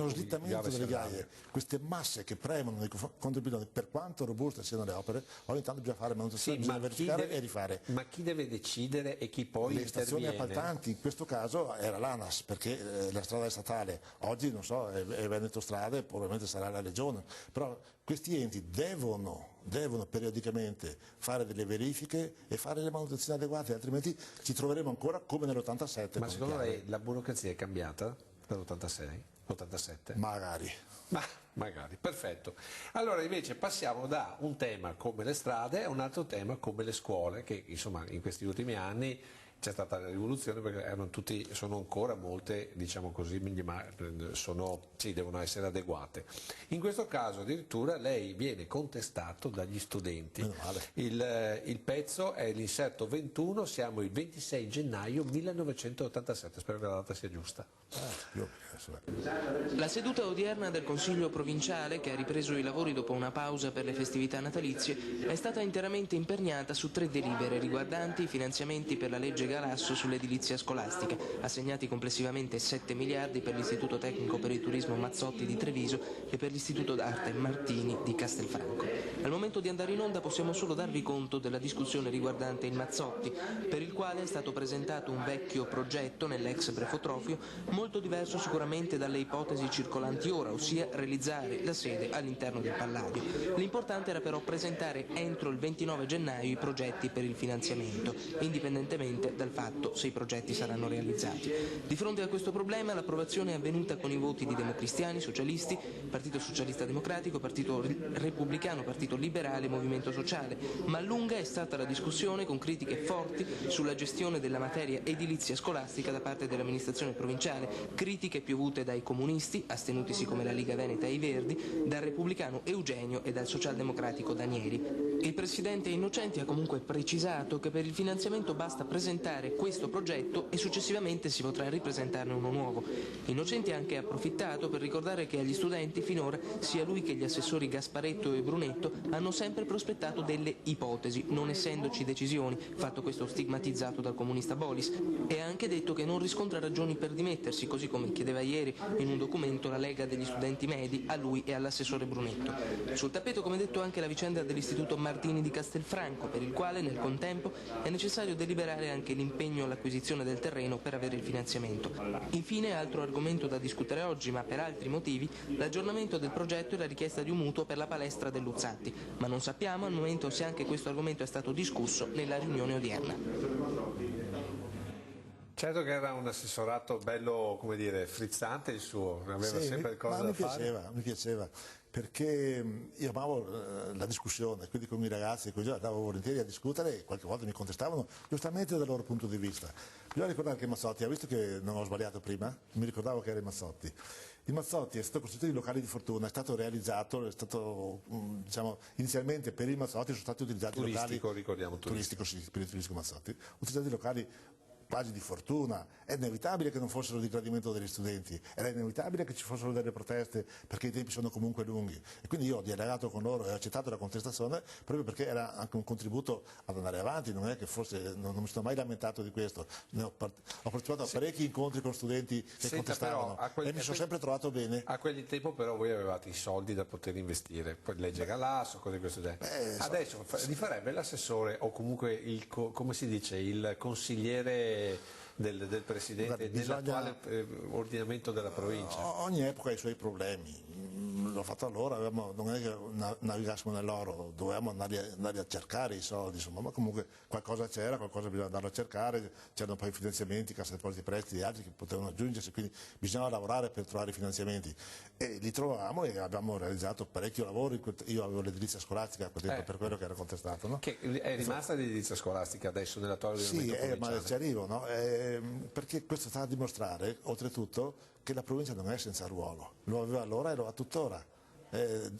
slittamento delle ghiaie. Queste masse che premono nei confronti del per quanto robuste siano le opere, ogni tanto bisogna fare manutenzione, bisogna verificare e rifare. Ma chi deve decidere e chi poi le stazioni appaltanti, in questo caso era l'ANAS, perché la strada è statale, oggi non so, è Veneto Strade, probabilmente sarà la Regione, però questi enti devono periodicamente fare delle verifiche e fare le manutenzioni adeguate, altrimenti ci troveremo ancora come nell'87. Ma secondo lei la burocrazia è cambiata dall'86? 87? Magari, perfetto. Allora invece passiamo da un tema come le strade a un altro tema come le scuole, che insomma in questi ultimi anni c'è stata la rivoluzione perché sono ancora molte, diciamo così, ma devono essere adeguate. In questo caso addirittura lei viene contestato dagli studenti. Il pezzo è l'inserto 21, siamo il 26 gennaio 1987, spero che la data sia giusta. La seduta odierna del Consiglio provinciale, che ha ripreso i lavori dopo una pausa per le festività natalizie, è stata interamente imperniata su 3 delibere riguardanti i finanziamenti per la legge Galasso sull'edilizia scolastica, assegnati complessivamente 7 miliardi per l'Istituto Tecnico per il Turismo Mazzotti di Treviso e per l'Istituto d'Arte Martini di Castelfranco. Al momento di andare in onda possiamo solo darvi conto della discussione riguardante il Mazzotti, per il quale è stato presentato un vecchio progetto nell'ex Brefotrofio, molto diverso sicuramente dalle ipotesi circolanti ora, ossia realizzare la sede all'interno del Palladio. L'importante era però presentare entro il 29 gennaio i progetti per il finanziamento, indipendentemente dal fatto se i progetti saranno realizzati. Di fronte a questo problema l'approvazione è avvenuta con i voti di democristiani, socialisti, Partito Socialista Democratico, Partito Repubblicano, Partito Liberale e Movimento Sociale, ma lunga è stata la discussione con critiche forti sulla gestione della materia edilizia scolastica da parte dell'amministrazione provinciale, critiche piovute dai comunisti, astenutisi come la Liga Veneta e i Verdi, dal repubblicano Eugenio e dal socialdemocratico Danieli. Il presidente Innocenti ha comunque precisato che per il finanziamento basta presentare questo progetto e successivamente si potrà ripresentarne uno nuovo. Innocenti ha anche approfittato per ricordare che agli studenti finora sia lui che gli assessori Gasparetto e Brunetto hanno sempre prospettato delle ipotesi, non essendoci decisioni, fatto questo stigmatizzato dal comunista Bolis, e ha anche detto che non riscontra ragioni per dimettersi, così come chiedeva ieri in un documento la Lega degli Studenti Medi a lui e all'assessore Brunetto. Sul tappeto, come detto, anche la vicenda dell'Istituto Martini di Castelfranco, per il quale nel contempo è necessario deliberare anche l'impegno all'acquisizione del terreno per avere il finanziamento. Infine, altro argomento da discutere oggi, ma per altri motivi, l'aggiornamento del progetto e la richiesta di un mutuo per la palestra del Luzzatti, ma non sappiamo al momento se anche questo argomento è stato discusso nella riunione odierna. Certo che era un assessorato bello, come dire, frizzante il suo, aveva sempre cose da fare. Mi piaceva, perché io amavo la discussione, quindi con i ragazzi così andavo volentieri a discutere e qualche volta mi contestavano giustamente dal loro punto di vista. Bisogna ricordare che Mazzotti, ha visto che non ho sbagliato prima? Mi ricordavo che era il Mazzotti. Il Mazzotti è stato costruito in locali di fortuna, è stato realizzato, è stato diciamo, inizialmente per il Mazzotti sono stati utilizzati turistico, locali ricordiamo, turistico, sì, per il turistico Mazzotti, utilizzati locali quasi di fortuna. È inevitabile che non fossero di gradimento degli studenti, era inevitabile che ci fossero delle proteste perché i tempi sono comunque lunghi, e quindi io ho dialogato con loro e ho accettato la contestazione proprio perché era anche un contributo ad andare avanti, non è che forse non mi sono mai lamentato di questo, ho partecipato a parecchi incontri con studenti che contestavano e mi sono sempre trovato bene. A quel tempo però voi avevate i soldi da poter investire, poi legge Galasso, cose di questo genere. Adesso li farebbe l'assessore o comunque come si dice, il consigliere del Presidente dell'attuale ordinamento della provincia? Ogni epoca ha i suoi problemi. L'ho fatto allora, non è che navigassimo nell'oro, dovevamo andare a cercare i soldi, insomma, ma comunque qualcosa c'era, qualcosa bisognava andare a cercare, c'erano poi i finanziamenti, Cassa Depositi e Prestiti e altri che potevano aggiungersi, quindi bisognava lavorare per trovare i finanziamenti e li trovavamo e abbiamo realizzato parecchio lavoro. Io avevo l'edilizia scolastica per quello che era contestato. No? Che è rimasta l'edilizia scolastica adesso nell'attuale ordinamento provinciale? Ma ci arrivo, no? Perché questo sta a dimostrare, oltretutto, che la provincia non è senza ruolo, lo aveva allora e lo ha tuttora. I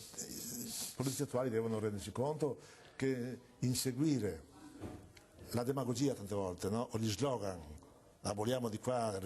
politici attuali devono rendersi conto che inseguire la demagogia tante volte, no? O gli slogan, aboliamo di qua,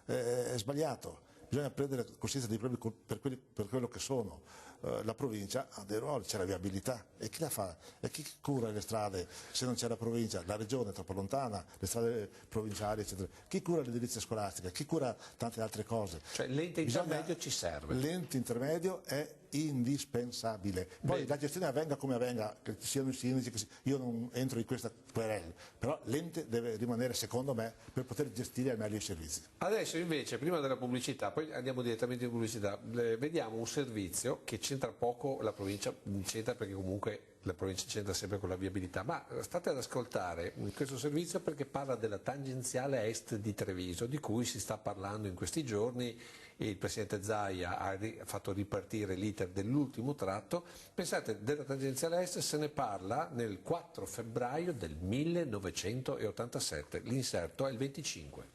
è sbagliato. Bisogna prendere coscienza dei problemi per quello che sono. La provincia ha dei ruoli, c'è la viabilità e chi la fa? E chi cura le strade se non c'è la provincia? La regione è troppo lontana, le strade provinciali eccetera. Chi cura l'edilizia scolastica? Chi cura tante altre cose? Cioè l'ente intermedio ci serve. L'ente intermedio è indispensabile. Poi la gestione avvenga come avvenga, che ci siano i sindaci, io non entro in questa querela, però l'ente deve rimanere, secondo me, per poter gestire al meglio i servizi. Adesso invece, prima della pubblicità, poi andiamo direttamente in pubblicità, vediamo un servizio che c'entra poco la provincia, c'entra perché comunque la provincia c'entra sempre con la viabilità, ma state ad ascoltare questo servizio perché parla della tangenziale est di Treviso, di cui si sta parlando in questi giorni. Il Presidente Zaia ha fatto ripartire l'iter dell'ultimo tratto. Pensate, della tangenziale est se ne parla nel 4 febbraio del 1987, l'inserto è il 25.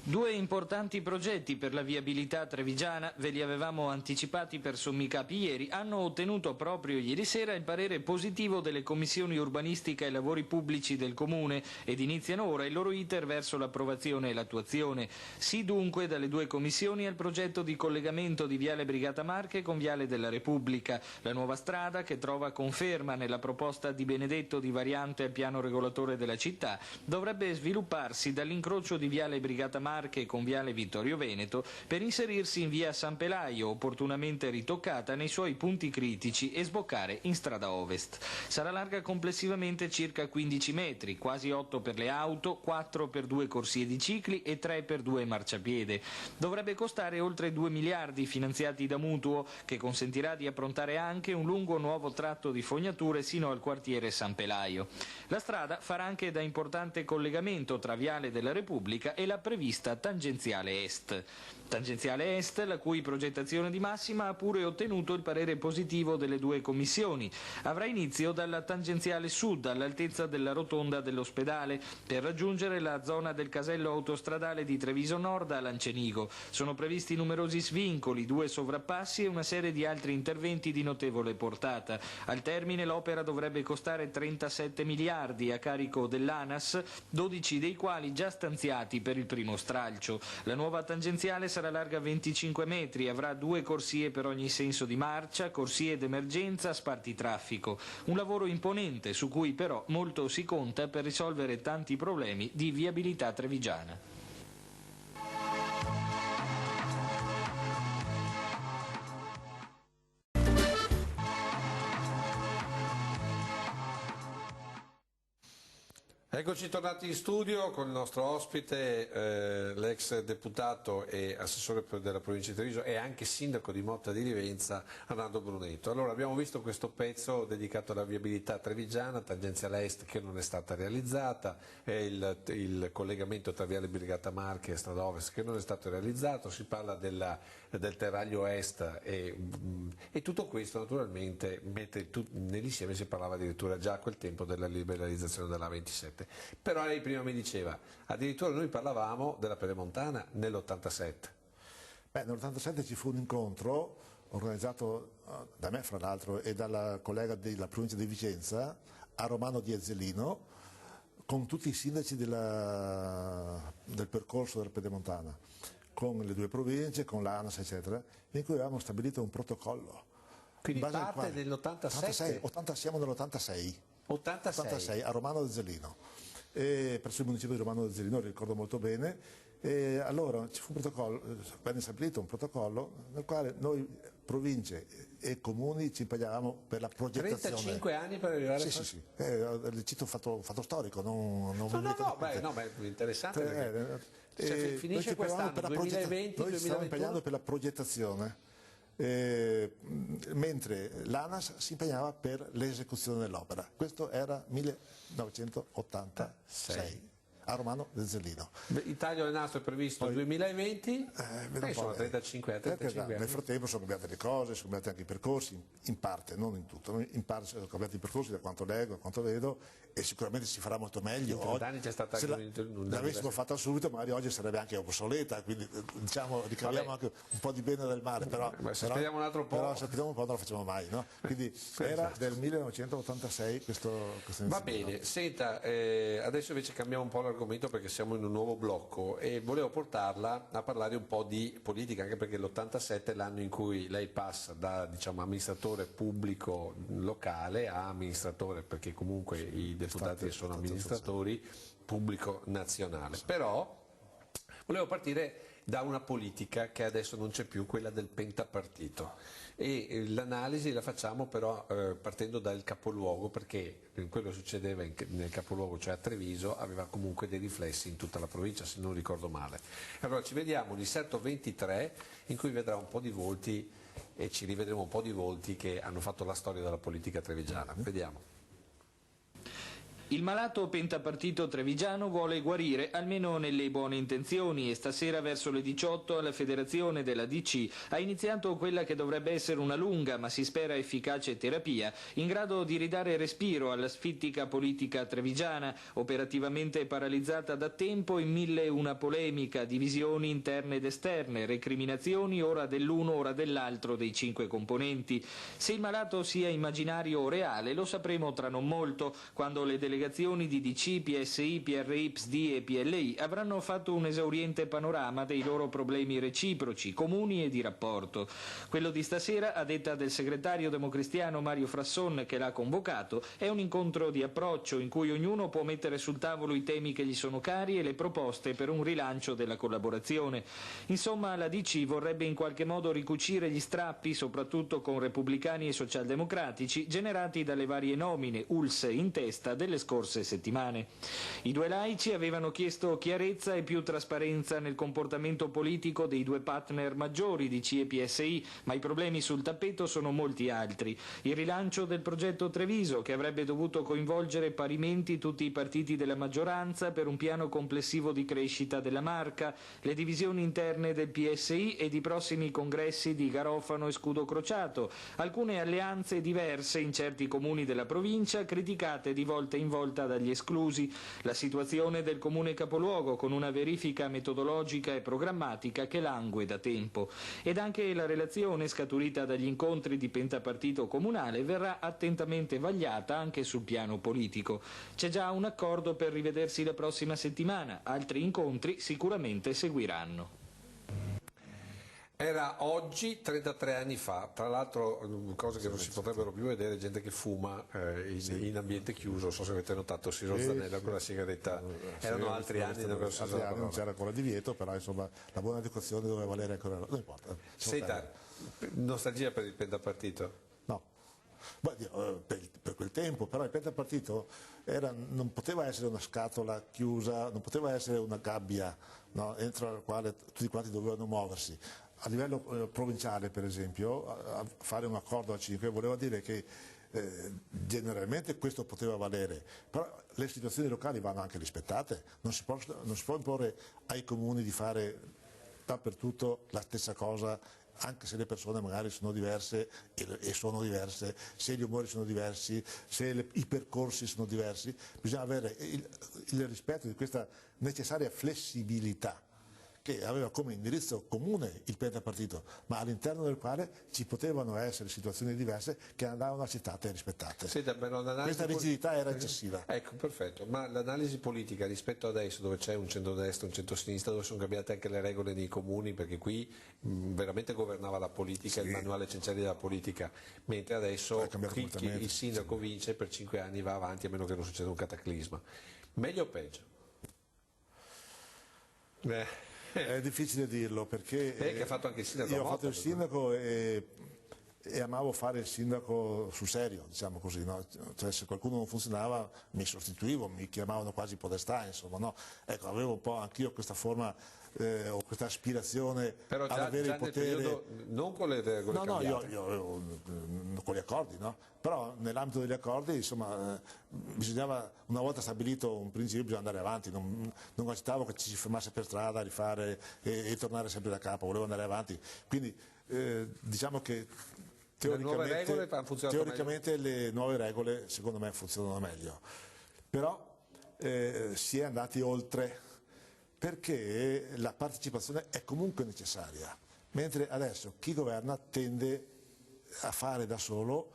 Due importanti progetti per la viabilità trevigiana, ve li avevamo anticipati per sommi capi ieri, hanno ottenuto proprio ieri sera il parere positivo delle commissioni urbanistica e lavori pubblici del Comune ed iniziano ora il loro iter verso l'approvazione e l'attuazione. Sì dunque dalle due commissioni al progetto di collegamento di Viale Brigata Marche con Viale della Repubblica, la nuova strada che trova conferma nella proposta di Benedetto di variante al piano regolatore della città, dovrebbe svilupparsi dall'incrocio di Viale Brigata Marche con Viale Vittorio Veneto per inserirsi in via San Pelaio, opportunamente ritoccata nei suoi punti critici, e sboccare in strada ovest. Sarà larga complessivamente circa 15 metri, quasi 8 per le auto, 4 per 2 corsie di cicli e 3 per 2 marciapiede. Dovrebbe costare oltre 2 miliardi finanziati da mutuo, che consentirà di approntare anche un lungo nuovo tratto di fognature sino al quartiere San Pelaio. La strada farà anche da importante collegamento tra Viale della Repubblica e la prevista tangenziale est. Tangenziale est, la cui progettazione di massima ha pure ottenuto il parere positivo delle due commissioni. Avrà inizio dalla tangenziale sud, all'altezza della rotonda dell'ospedale, per raggiungere la zona del casello autostradale di Treviso Nord a Lancenigo. Sono previsti numerosi svincoli, 2 sovrappassi e una serie di altri interventi di notevole portata. Al termine l'opera dovrebbe costare 37 miliardi a carico dell'ANAS, 12 dei quali già stanziati per il primo stralcio. La nuova tangenziale sarà larga 25 metri, avrà 2 corsie per ogni senso di marcia, corsie d'emergenza, spartitraffico. Un lavoro imponente su cui però molto si conta per risolvere tanti problemi di viabilità trevigiana. Eccoci tornati in studio con il nostro ospite, l'ex deputato e assessore della provincia di Treviso e anche sindaco di Motta di Livenza, Arnaldo Brunetto. Allora, abbiamo visto questo pezzo dedicato alla viabilità trevigiana, tangenziale est che non è stata realizzata, il collegamento tra Viale Brigata Marche e strada ovest che non è stato realizzato, si parla del terraglio est e tutto questo naturalmente nell'insieme si parlava addirittura già a quel tempo della liberalizzazione della A27. Però lei prima mi diceva, addirittura noi parlavamo della Pedemontana nell'87. Nell'87 ci fu un incontro organizzato da me fra l'altro e dalla collega della provincia di Vicenza a Romano di Ezzelino con tutti i sindaci del percorso della Pedemontana, con le due province, con l'ANAS eccetera, in cui avevamo stabilito un protocollo. Quindi parte dell'87? Siamo nell'86. 86 a Romano d'Ezzelino, presso il municipio di Romano d'Ezzelino, ricordo molto bene. Allora ci fu un protocollo, venne stabilito un protocollo nel quale noi province e comuni ci impegnavamo per la progettazione. 35 anni per arrivare a sì. Le cito un fatto storico, non è interessante. Finisce quest'anno, 2020, noi ci stiamo impegnando per la progettazione. Mentre l'ANAS si impegnava per l'esecuzione dell'opera. Questo era 1986 a Romano d'Ezzelino. Il taglio del nastro è previsto nel 2020, sono 35 anni. Nel frattempo sono cambiate le cose, sono cambiati anche i percorsi, in parte, non in tutto, in parte sono cambiati i percorsi da quanto leggo, da quanto vedo, e sicuramente si farà molto meglio. In 30 anni c'è stata se l'avessimo fatta subito magari oggi sarebbe anche obsoleta, quindi diciamo ricaviamo anche un po' di bene del male, però se speriamo un altro po'. Però se speriamo un po' non lo facciamo mai, no? Quindi era del 1986 questo Va bene, senta, adesso invece cambiamo un po' l'argomento perché siamo in un nuovo blocco e volevo portarla a parlare un po' di politica, anche perché l'87 è l'anno in cui lei passa da amministratore pubblico locale a amministratore, perché comunque i deputati sono amministratori, pubblico nazionale. Però volevo partire da una politica che adesso non c'è più, quella del pentapartito, e l'analisi la facciamo però partendo dal capoluogo, perché quello che succedeva nel capoluogo, cioè a Treviso, aveva comunque dei riflessi in tutta la provincia, se non ricordo male. Allora ci vediamo l'inserto 23 in cui vedrà un po' di volti e ci rivedremo un po' di volti che hanno fatto la storia della politica trevigiana. Vediamo. Il malato pentapartito trevigiano vuole guarire almeno nelle buone intenzioni e stasera verso le 18 alla Federazione della DC ha iniziato quella che dovrebbe essere una lunga ma si spera efficace terapia in grado di ridare respiro alla sfittica politica trevigiana, operativamente paralizzata da tempo in 1001 polemica, divisioni interne ed esterne, recriminazioni ora dell'uno ora dell'altro dei 5 componenti. Se il malato sia immaginario o reale lo sapremo tra non molto, quando le delegazioni di DC, PSI, PRI, PSD e PLI avranno fatto un esauriente panorama dei loro problemi reciproci, comuni e di rapporto. Quello di stasera, a detta del segretario democristiano Mario Frasson che l'ha convocato, è un incontro di approccio in cui ognuno può mettere sul tavolo i temi che gli sono cari e le proposte per un rilancio della collaborazione. Insomma, la DC vorrebbe in qualche modo ricucire gli strappi, soprattutto con repubblicani e socialdemocratici, generati dalle varie nomine, ulse in testa delle scorse settimane. I due laici avevano chiesto chiarezza e più trasparenza nel comportamento politico dei due partner maggiori di DC e PSI, ma i problemi sul tappeto sono molti altri. Il rilancio del progetto Treviso, che avrebbe dovuto coinvolgere parimenti tutti i partiti della maggioranza per un piano complessivo di crescita della marca, le divisioni interne del PSI ed i prossimi congressi di Garofano e Scudo Crociato, alcune alleanze diverse in certi comuni della provincia, criticate di volta in volta dagli esclusi, la situazione del comune capoluogo con una verifica metodologica e programmatica che langue da tempo, ed anche la relazione scaturita dagli incontri di pentapartito comunale verrà attentamente vagliata anche sul piano politico. C'è già un accordo per rivedersi la prossima settimana, altri incontri sicuramente seguiranno. Era oggi 33 anni fa, tra l'altro cose che non si potrebbero più vedere, gente che fuma in ambiente chiuso, non so se avete notato Siro Zanella con la sigaretta, erano altri anni dove non c'era ancora divieto, però insomma la buona educazione doveva valere ancora, non importa. Senta, nostalgia per il pentapartito? No. Per quel tempo, però il pentapartito non poteva essere una scatola chiusa, non poteva essere una gabbia, no, entro la quale tutti quanti dovevano muoversi. A livello provinciale, per esempio, fare un accordo a 5 voleva dire che generalmente questo poteva valere, però le situazioni locali vanno anche rispettate, non si può imporre ai comuni di fare dappertutto la stessa cosa, anche se le persone magari sono diverse e sono diverse, se gli umori sono diversi, se i percorsi sono diversi, bisogna avere il rispetto di questa necessaria flessibilità che aveva come indirizzo comune il pentapartito, ma all'interno del quale ci potevano essere situazioni diverse che andavano accettate e rispettate. Senta, questa rigidità era eccessiva. Ecco, perfetto, ma l'analisi politica rispetto adesso, dove c'è un centrodestra, un centrosinistra, dove sono cambiate anche le regole nei comuni, perché qui veramente governava la politica, sì, il manuale essenziale della politica, mentre adesso il sindaco vince per 5 anni, va avanti a meno che non succeda un cataclisma. Meglio o peggio? È difficile dirlo perché che ha fatto anche il sindaco. Io ho fatto il sindaco e amavo fare il sindaco sul serio, diciamo così, no? Cioè, se qualcuno non funzionava mi sostituivo, mi chiamavano quasi podestà, insomma, no? Ecco, avevo un po' anch'io questa forma o questa aspirazione però ad avere il potere. Periodo, non con le regole cambiate. Io con gli accordi, no? Però nell'ambito degli accordi, insomma, bisognava, una volta stabilito un principio, bisogna andare avanti, non accettavo che ci si fermasse per strada a rifare e tornare sempre da capo, volevo andare avanti. Quindi diciamo che teoricamente le nuove regole secondo me funzionano meglio, però si è andati oltre, perché la partecipazione è comunque necessaria, mentre adesso chi governa tende a fare da solo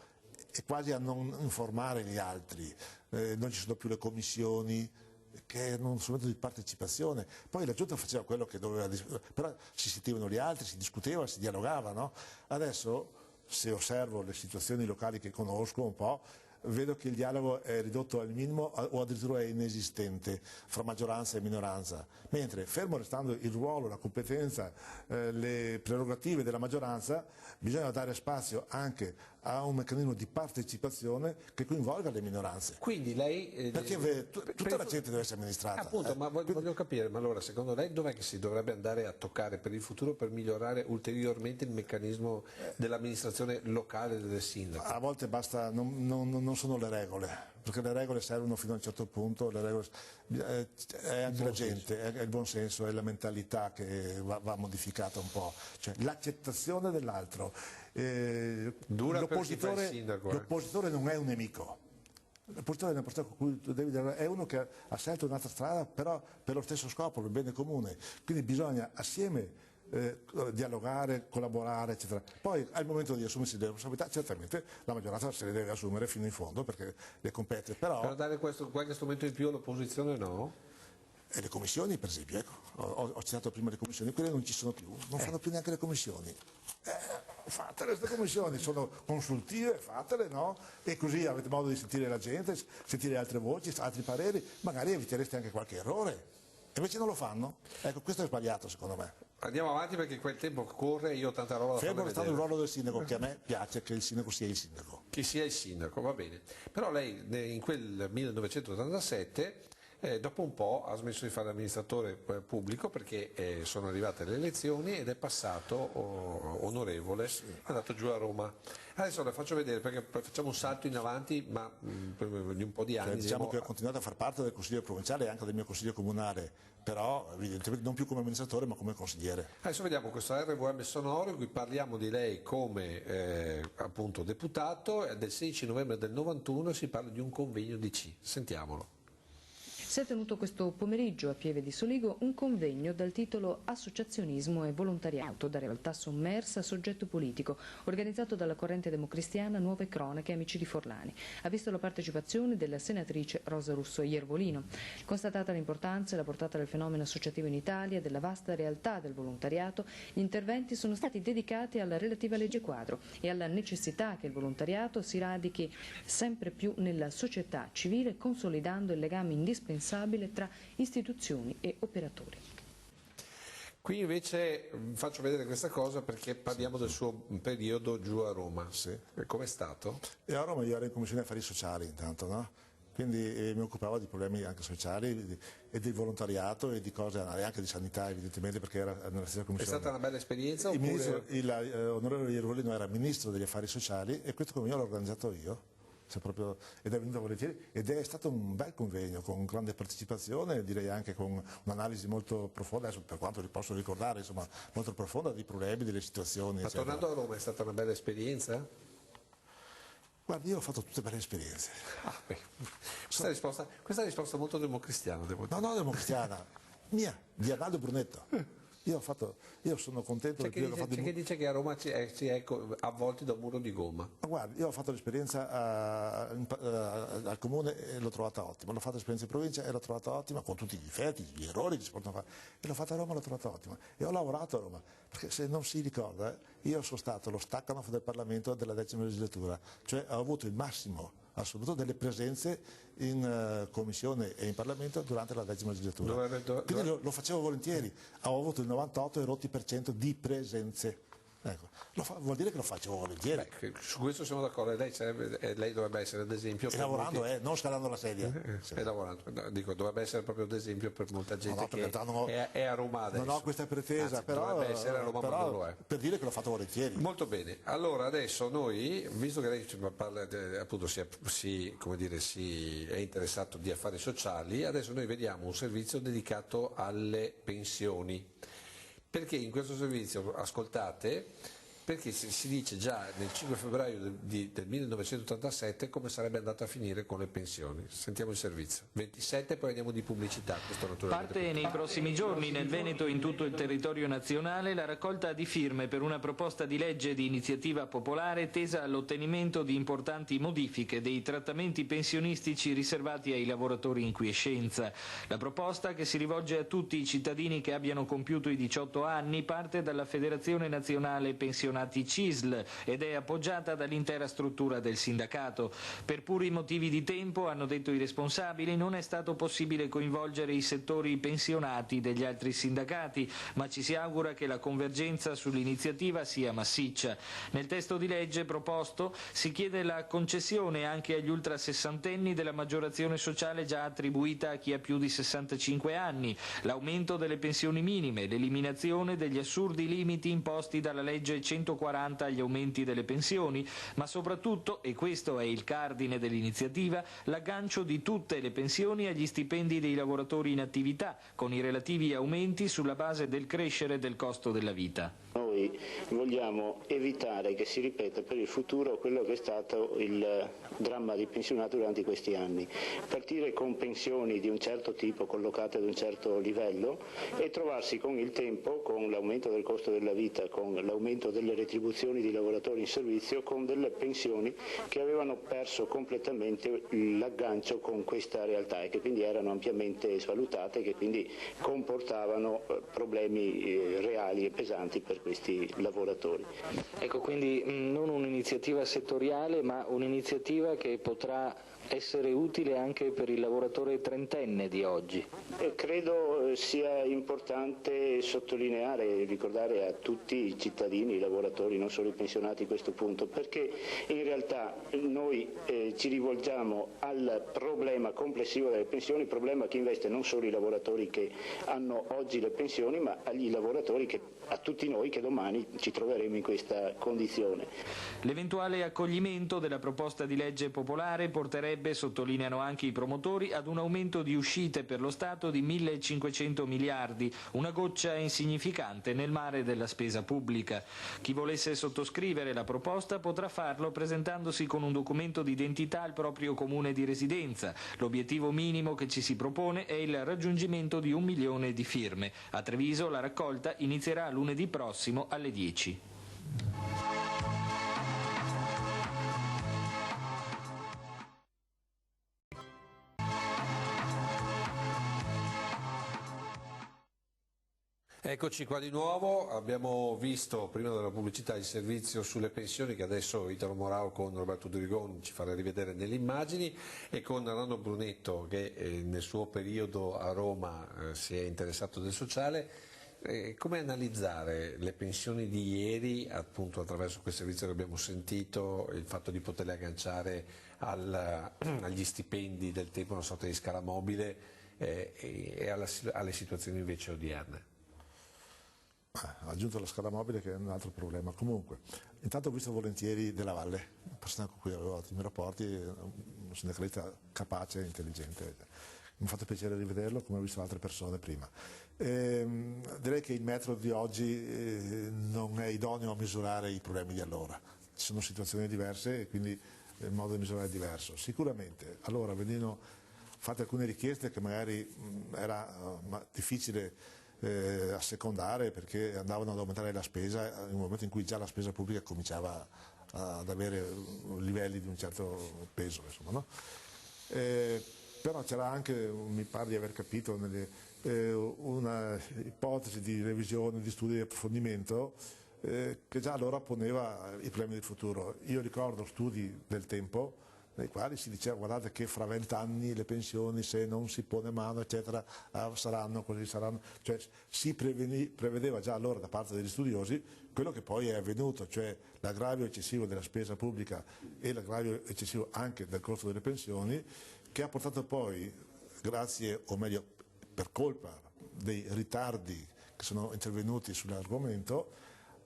e quasi a non informare gli altri, non ci sono più le commissioni che erano un strumento di partecipazione, poi la giunta faceva quello che doveva, però si sentivano gli altri, si discuteva, si dialogava, no? Adesso, se osservo le situazioni locali che conosco un po', vedo che il dialogo è ridotto al minimo o addirittura è inesistente fra maggioranza e minoranza, mentre fermo restando il ruolo, la competenza, le prerogative della maggioranza, bisogna dare spazio anche a un meccanismo di partecipazione che coinvolga le minoranze. Quindi lei... perché tutta la gente deve essere amministrata. Appunto, ma voglio capire, ma allora secondo lei dov'è che si dovrebbe andare a toccare per il futuro per migliorare ulteriormente il meccanismo dell'amministrazione locale del sindaco? A volte basta, non non sono le regole, perché le regole servono fino a un certo punto, le regole, è anche la gente, è il buon senso, è la mentalità che va modificata un po', cioè l'accettazione dell'altro. L'oppositore non è un nemico. L'oppositore è una persona con cui tu devi è uno che ha scelto un'altra strada, però per lo stesso scopo, il bene comune. Quindi bisogna assieme dialogare, collaborare, eccetera. Poi al momento di assumersi le responsabilità, certamente la maggioranza se le deve assumere fino in fondo perché le compete. Però per dare qualche strumento in più all'opposizione no? E le commissioni, per esempio, ecco, ho citato prima le commissioni, quelle non ci sono più, non fanno più neanche le commissioni. Fatele queste commissioni, sono consultive, fatele, no? E così avete modo di sentire la gente, sentire altre voci, altri pareri, magari evitereste anche qualche errore. E invece non lo fanno. Ecco, questo è sbagliato secondo me. Andiamo avanti perché quel tempo corre e io ho tanta roba da fare. Fermo restando il ruolo del sindaco, che a me piace che il sindaco sia il sindaco. Che sia il sindaco, va bene. Però lei in quel 1987... dopo un po' ha smesso di fare amministratore pubblico perché sono arrivate le elezioni ed è passato onorevole, è andato giù a Roma. Adesso le faccio vedere perché facciamo un salto in avanti ma di un po' di anni. Diciamo che ho continuato a far parte del Consiglio provinciale e anche del mio Consiglio comunale, però evidentemente non più come amministratore ma come consigliere. Adesso vediamo questo RVM sonoro in cui parliamo di lei come appunto deputato e del 16 novembre del 91 si parla di un convegno DC. Sentiamolo. Si è tenuto questo pomeriggio a Pieve di Soligo un convegno dal titolo Associazionismo e volontariato, da realtà sommersa a soggetto politico, organizzato dalla corrente democristiana Nuove Cronache Amici di Forlani. Ha visto la partecipazione della senatrice Rosa Russo Iervolino. Constatata l'importanza e la portata del fenomeno associativo in Italia, della vasta realtà del volontariato, gli interventi sono stati dedicati alla relativa legge quadro e alla necessità che il volontariato si radichi sempre più nella società civile, consolidando il legame indispensabile tra istituzioni e operatori. Qui invece faccio vedere questa cosa perché parliamo del suo periodo giù a Roma. Sì. Com'è stato? E a Roma io ero in Commissione Affari Sociali intanto, no? Quindi mi occupavo di problemi anche sociali e del volontariato e di cose anche di sanità evidentemente perché era nella stessa commissione. È stata una bella esperienza? Onorevole Iervolino era ministro degli affari sociali e questo convegno l'ho organizzato io. Ed è venuto volentieri ed è stato un bel convegno con grande partecipazione, direi anche con un'analisi molto profonda, adesso per quanto li posso ricordare, insomma, molto profonda dei problemi, delle situazioni. Ma tornando a Roma è stata una bella esperienza? Guardi, io ho fatto tutte belle esperienze. Questa risposta è molto democristiana, devo dire. No, democristiana, mia, di Arnaldo Brunetto. Io sono contento c'è chi dice che a Roma si è avvolti da un muro di gomma. Ma guardi, io ho fatto l'esperienza al comune e l'ho trovata ottima, l'ho fatta l'esperienza in provincia e l'ho trovata ottima con tutti gli difetti, gli errori che si possono fare, e l'ho fatta a Roma e l'ho trovata ottima. E ho lavorato a Roma, perché se non si ricorda, io sono stato lo Staccanoff del Parlamento della 10ª legislatura, cioè ho avuto il massimo assoluto delle presenze in Commissione e in Parlamento durante la 10ª legislatura. Quindi lo facevo volentieri, ho avuto il 98% di presenze. Ecco, vuol dire che lo facevo volentieri. Beh, su questo siamo d'accordo, lei dovrebbe essere ad esempio. E lavorando, non scalando la sedia. E lavorando, dovrebbe essere proprio ad esempio per molta gente è a Roma adesso. Non ho questa pretesa, però dovrebbe essere a Roma ma non lo è. Per dire che l'ho fatto volentieri. Molto bene, allora adesso noi, visto che lei parla, appunto si è interessato di affari sociali, adesso noi vediamo un servizio dedicato alle pensioni. Perché in questo servizio, ascoltate, perché si dice già nel 5 febbraio del 1987 come sarebbe andata a finire con le pensioni. Sentiamo il servizio. 27, poi andiamo di pubblicità. Parte nei prossimi giorni nel Veneto e in tutto il territorio nazionale la raccolta di firme per una proposta di legge di iniziativa popolare tesa all'ottenimento di importanti modifiche dei trattamenti pensionistici riservati ai lavoratori in quiescenza. La proposta, che si rivolge a tutti i cittadini che abbiano compiuto i 18 anni, parte dalla Federazione Nazionale Pensionati CISL ed è appoggiata dall'intera struttura del sindacato. Per puri motivi di tempo, hanno detto i responsabili, non è stato possibile coinvolgere i settori pensionati degli altri sindacati, ma ci si augura che la convergenza sull'iniziativa sia massiccia. Nel testo di legge proposto si chiede la concessione anche agli ultrasessantenni della maggiorazione sociale già attribuita a chi ha più di 65 anni, l'aumento delle pensioni minime, l'eliminazione degli assurdi limiti imposti dalla legge 110 140 agli aumenti delle pensioni, ma soprattutto, e questo è il cardine dell'iniziativa, l'aggancio di tutte le pensioni agli stipendi dei lavoratori in attività, con i relativi aumenti sulla base del crescere del costo della vita. Noi vogliamo evitare che si ripeta per il futuro quello che è stato il dramma dei pensionati durante questi anni. Partire con pensioni di un certo tipo, collocate ad un certo livello, e trovarsi con il tempo, con l'aumento del costo della vita, con l'aumento delle retribuzioni di lavoratori in servizio, con delle pensioni che avevano perso completamente l'aggancio con questa realtà e che quindi erano ampiamente svalutate e che quindi comportavano problemi reali e pesanti per questi lavoratori. Ecco, quindi non un'iniziativa settoriale, ma un'iniziativa che potrà essere utile anche per il lavoratore trentenne di oggi. Credo sia importante sottolineare e ricordare a tutti i cittadini, i lavoratori, non solo i pensionati, questo punto, perché in realtà noi ci rivolgiamo al problema complessivo delle pensioni, problema che investe non solo i lavoratori che hanno oggi le pensioni, ma agli lavoratori, a tutti noi che domani ci troveremo in questa condizione. L'eventuale accoglimento della proposta di legge popolare porterebbe, sottolineano anche i promotori, ad un aumento di uscite per lo Stato di 1.500 miliardi, una goccia insignificante nel mare della spesa pubblica. Chi volesse sottoscrivere la proposta potrà farlo presentandosi con un documento d'identità al proprio comune di residenza. L'obiettivo minimo che ci si propone è il raggiungimento di 1 milione di firme. A Treviso la raccolta inizierà lunedì prossimo alle 10. Eccoci qua di nuovo, abbiamo visto prima della pubblicità il servizio sulle pensioni che adesso Italo Morao con Roberto Durigon ci farà rivedere nelle immagini e con Nando Brunetto che nel suo periodo a Roma si è interessato del sociale. Come analizzare le pensioni di ieri appunto attraverso quel servizio che abbiamo sentito, il fatto di poterle agganciare agli stipendi del tempo, una sorta di scala mobile e alle situazioni invece odierne? Ha aggiunto la scala mobile che è un altro problema. Comunque, intanto ho visto volentieri Della Valle, una persona con cui avevo ottimi rapporti, un sindacalista capace e intelligente. Mi ha fatto piacere rivederlo come ho visto altre persone prima. Direi che il metodo di oggi non è idoneo a misurare i problemi di allora. Ci sono situazioni diverse e quindi il modo di misurare è diverso. Sicuramente, allora venivano fatte alcune richieste che magari era difficile assecondare perché andavano ad aumentare la spesa in un momento in cui già la spesa pubblica cominciava ad avere livelli di un certo peso, insomma, no? Però c'era anche, mi pare di aver capito, una ipotesi di revisione, di studio di approfondimento che già allora poneva i problemi del futuro. Io ricordo studi del tempo nei quali si diceva guardate che fra 20 anni le pensioni, se non si pone mano eccetera, saranno così, saranno, cioè si prevedeva già allora da parte degli studiosi quello che poi è avvenuto, cioè l'aggravio eccessivo della spesa pubblica e l'aggravio eccessivo anche del costo delle pensioni, che ha portato poi, grazie o meglio per colpa dei ritardi che sono intervenuti sull'argomento,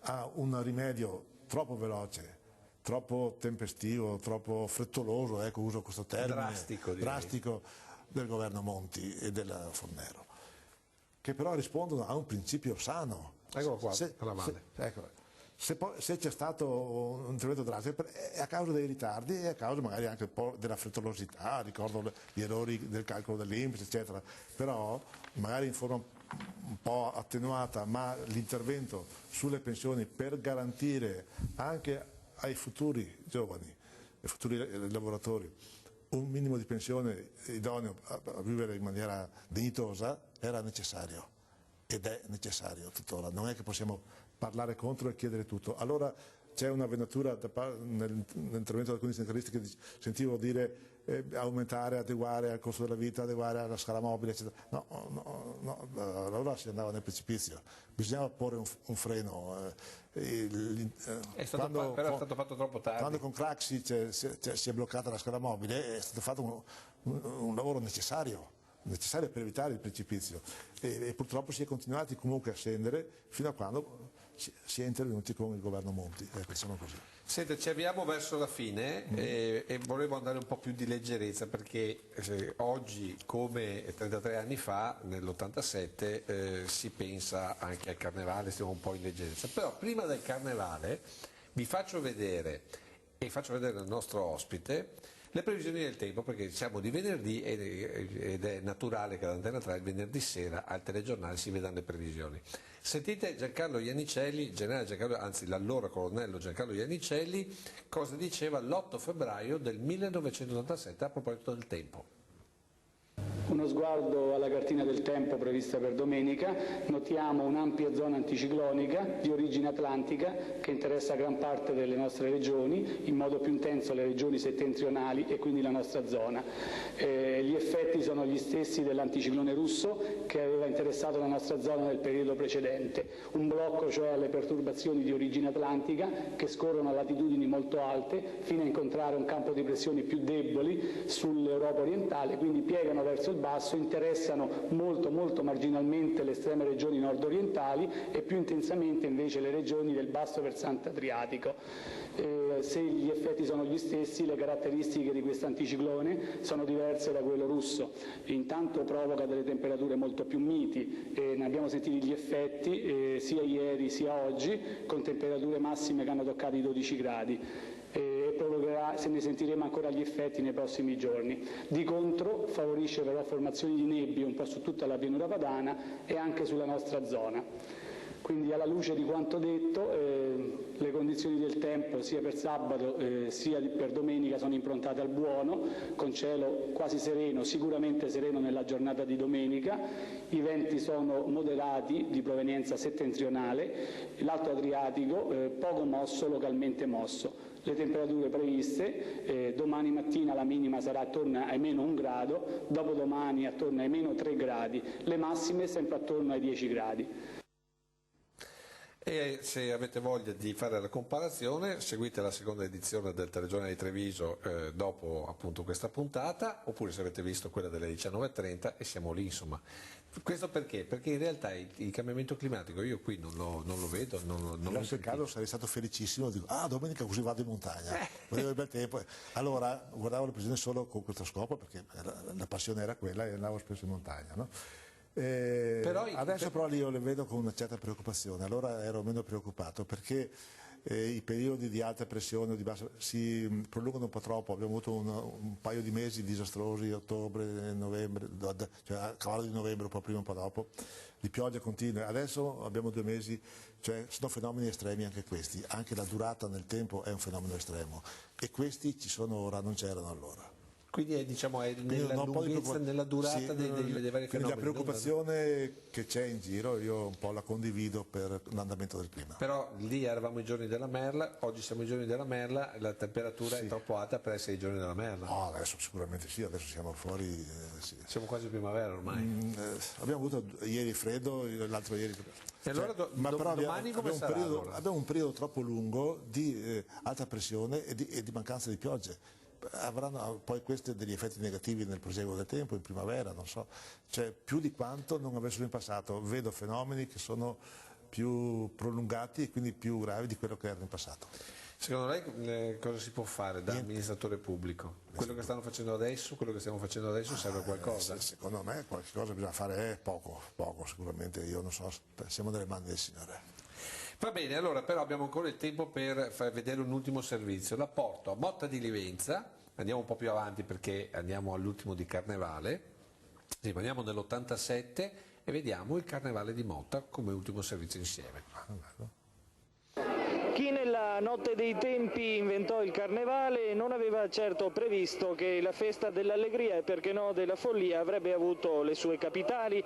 a un rimedio troppo veloce, troppo tempestivo, troppo frettoloso, ecco, uso questo termine, drastico del governo Monti e della Fornero, che però rispondono a un principio sano. Eccolo qua, Se c'è stato un intervento drastico è a causa dei ritardi e a causa magari anche un po' della frettolosità, ricordo gli errori del calcolo dell'INPS eccetera, però magari in forma un po' attenuata, ma l'intervento sulle pensioni per garantire anche ai futuri giovani, ai futuri lavoratori, un minimo di pensione idoneo a vivere in maniera dignitosa era necessario ed è necessario tuttora. Non è che possiamo parlare contro e chiedere tutto. Allora c'è una venatura nell'intervento di alcuni sindacalisti che sentivo dire aumentare, adeguare al costo della vita, adeguare alla scala mobile, eccetera. No, allora si andava nel precipizio. Bisognava porre un freno. Però è stato fatto troppo tardi. Quando con Craxi si è bloccata la scala mobile è stato fatto un lavoro necessario per evitare il precipizio e purtroppo si è continuati comunque a scendere fino a quando si è intervenuti con il governo Monti. Sono così. Senta, ci avviamo verso la fine e volevo andare un po' più di leggerezza perché oggi, come 33 anni fa, nell'87, si pensa anche al Carnevale, stiamo un po' in leggerezza. Però prima del Carnevale vi faccio vedere e faccio vedere al nostro ospite le previsioni del tempo, perché siamo di venerdì ed è naturale che all'Antena 3 il venerdì sera al telegiornale si vedano le previsioni. Sentite Giancarlo Iannicelli, l'allora colonnello Giancarlo Iannicelli, cosa diceva l'8 febbraio del 1987 a proposito del tempo. Uno sguardo alla cartina del tempo prevista per domenica, notiamo un'ampia zona anticiclonica di origine atlantica che interessa gran parte delle nostre regioni, in modo più intenso le regioni settentrionali e quindi la nostra zona. Gli effetti sono gli stessi dell'anticiclone russo che aveva interessato la nostra zona nel periodo precedente, un blocco cioè alle perturbazioni di origine atlantica che scorrono a latitudini molto alte fino a incontrare un campo di pressioni più deboli sull'Europa orientale, quindi piegano verso il basso, interessano molto marginalmente le estreme regioni nord-orientali e più intensamente invece le regioni del basso versante adriatico. Se gli effetti sono gli stessi, le caratteristiche di questo anticiclone sono diverse da quello russo. Intanto provoca delle temperature molto più miti, ne abbiamo sentiti gli effetti sia ieri sia oggi, con temperature massime che hanno toccato i 12 gradi. E provocherà, se ne sentiremo ancora gli effetti nei prossimi giorni. Di contro favorisce però formazioni di nebbie un po' su tutta la pianura padana e anche sulla nostra zona. Quindi alla luce di quanto detto le condizioni del tempo sia per sabato sia per domenica sono improntate al buono, con cielo quasi sereno, sicuramente sereno nella giornata di domenica, i venti sono moderati di provenienza settentrionale, l'Alto Adriatico poco mosso, localmente mosso. Le temperature previste, domani mattina la minima sarà attorno ai meno 1 grado, dopodomani attorno ai meno 3 gradi, le massime sempre attorno ai 10 gradi. E se avete voglia di fare la comparazione, seguite la seconda edizione del Telegiornale di Treviso dopo appunto questa puntata, oppure se avete visto quella delle 19:30 e siamo lì insomma. Questo perché? Perché in realtà il cambiamento climatico io qui non lo vedo, non lo per caso sarei stato felicissimo, dico domenica così vado in montagna, volevo il bel tempo. Allora guardavo le previsioni solo con questo scopo perché la passione era quella e andavo spesso in montagna, no? Adesso però io le vedo con una certa preoccupazione, allora ero meno preoccupato perché i periodi di alta pressione o di bassa si prolungano un po' troppo, abbiamo avuto un paio di mesi disastrosi, ottobre, novembre, cioè a cavallo di novembre, un po' prima un po' dopo, di piogge continue, adesso abbiamo 2 mesi, cioè sono fenomeni estremi anche questi, anche la durata nel tempo è un fenomeno estremo e questi ci sono ora, non c'erano allora. Quindi è nella lunghezza, nella durata dei vari fenomeni. Quindi la preoccupazione che c'è in giro io un po' la condivido per l'andamento del clima. Però lì eravamo i giorni della merla, oggi siamo i giorni della merla, la temperatura è troppo alta per essere i giorni della merla. No, adesso sicuramente sì, adesso siamo fuori. Siamo quasi primavera ormai. Abbiamo avuto ieri freddo, l'altro ieri. E allora domani come sarà? Abbiamo un periodo troppo lungo di alta pressione e di mancanza di piogge. Avranno poi questi degli effetti negativi nel proseguo del tempo, in primavera, non so, cioè più di quanto non avessero in passato. Vedo fenomeni che sono più prolungati e quindi più gravi di quello che erano in passato. Secondo lei cosa si può fare da amministratore pubblico? Quello che stanno facendo adesso, quello che stiamo facendo adesso serve a qualcosa? Secondo me qualche cosa bisogna fare, poco sicuramente, io non so, siamo nelle mani del Signore. Va bene, allora però abbiamo ancora il tempo per far vedere un ultimo servizio. La porto a Motta di Livenza, andiamo un po' più avanti perché andiamo all'ultimo di Carnevale, rimaniamo nell'87 e vediamo il Carnevale di Motta come ultimo servizio insieme. Chi nella notte dei tempi inventò il Carnevale non aveva certo previsto che la festa dell'allegria e perché no della follia avrebbe avuto le sue capitali.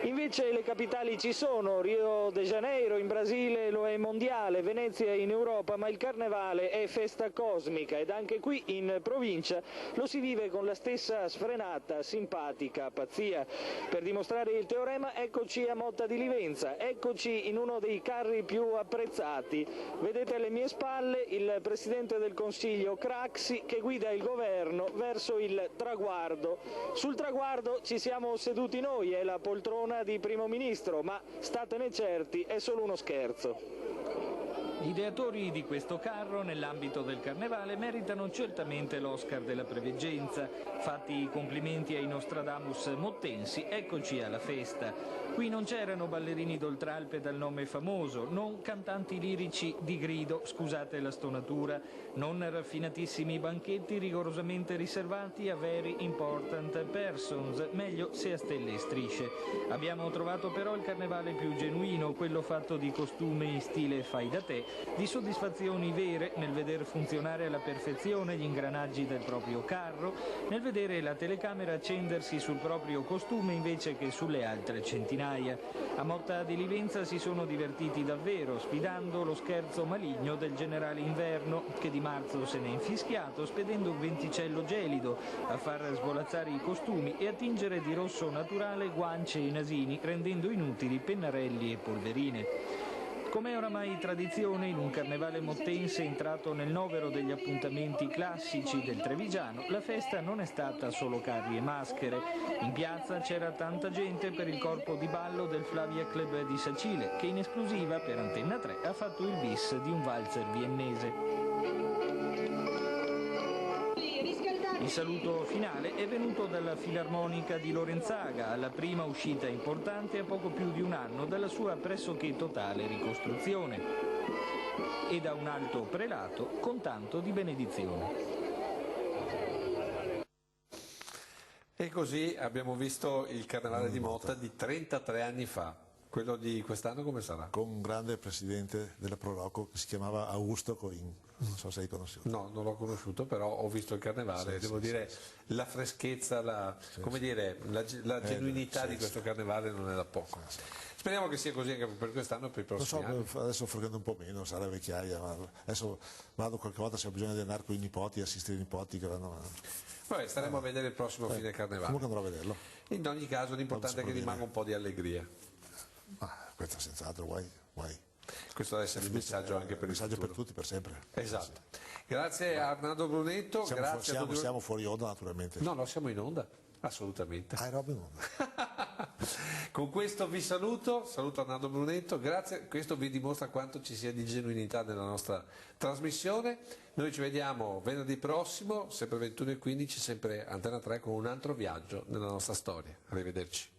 Invece le capitali ci sono, Rio de Janeiro in Brasile lo è mondiale, Venezia in Europa, ma il Carnevale è festa cosmica ed anche qui in provincia lo si vive con la stessa sfrenata, simpatica pazzia. Per dimostrare il teorema eccoci a Motta di Livenza, eccoci in uno dei carri più apprezzati. Vedete alle mie spalle il Presidente del Consiglio Craxi che guida il governo verso il traguardo. Sul traguardo ci siamo seduti noi, è la poltrona di Primo Ministro, ma statene certi, è solo uno scherzo. Gli ideatori di questo carro nell'ambito del carnevale meritano certamente l'Oscar della preveggenza. Fatti i complimenti ai Nostradamus mottensi, eccoci alla festa. Qui non c'erano ballerini d'Oltralpe dal nome famoso, non cantanti lirici di grido, scusate la stonatura, non raffinatissimi banchetti rigorosamente riservati a very important persons, meglio se a stelle e strisce. Abbiamo trovato però il carnevale più genuino, quello fatto di costumi in stile fai da te, di soddisfazioni vere nel veder funzionare alla perfezione gli ingranaggi del proprio carro, nel vedere la telecamera accendersi sul proprio costume invece che sulle altre centinaia. A Motta di Livenza si sono divertiti davvero, sfidando lo scherzo maligno del generale Inverno, che di marzo se n'è infischiato spedendo un venticello gelido a far svolazzare i costumi e a tingere di rosso naturale guance e nasini, rendendo inutili pennarelli e polverine. Come oramai tradizione, in un carnevale mottense entrato nel novero degli appuntamenti classici del Trevigiano, la festa non è stata solo carri e maschere. In piazza c'era tanta gente per il corpo di ballo del Flavia Club di Sacile, che in esclusiva per Antenna 3 ha fatto il bis di un valzer viennese. Il saluto finale è venuto dalla Filarmonica di Lorenzaga, alla prima uscita importante a poco più di un anno dalla sua pressoché totale ricostruzione, e da un alto prelato con tanto di benedizione. E così abbiamo visto il Carnevale di Motta di 33 anni fa. Quello di quest'anno come sarà? Con un grande presidente della Proloco che si chiamava Augusto Coin, non so se hai conosciuto. No, non l'ho conosciuto, però ho visto il Carnevale, devo dire la freschezza, la genuinità di questo Carnevale non è da poco. Speriamo che sia così anche per quest'anno e per i prossimi anni. Adesso frequento un po' meno, sarà vecchiaia, ma adesso vado qualche volta se ho bisogno di andare con i nipoti, assistere i nipoti che vanno avanti. Vabbè, staremo a vedere il prossimo fine Carnevale. Comunque andrò a vederlo. In ogni caso l'importante è che rimanga un po' di allegria. Questo senz'altro, guai. Questo deve essere il messaggio anche per il futuro. Per tutti, per sempre. Esatto. Grazie a Arnaldo Brunetto. Siamo fuori onda naturalmente. No, siamo in onda, assolutamente. Roba in onda. Con questo vi saluto Arnaldo Brunetto, grazie, questo vi dimostra quanto ci sia di genuinità nella nostra trasmissione. Noi ci vediamo venerdì prossimo, sempre 21:15, sempre Antenna 3 con un altro viaggio nella nostra storia. Arrivederci.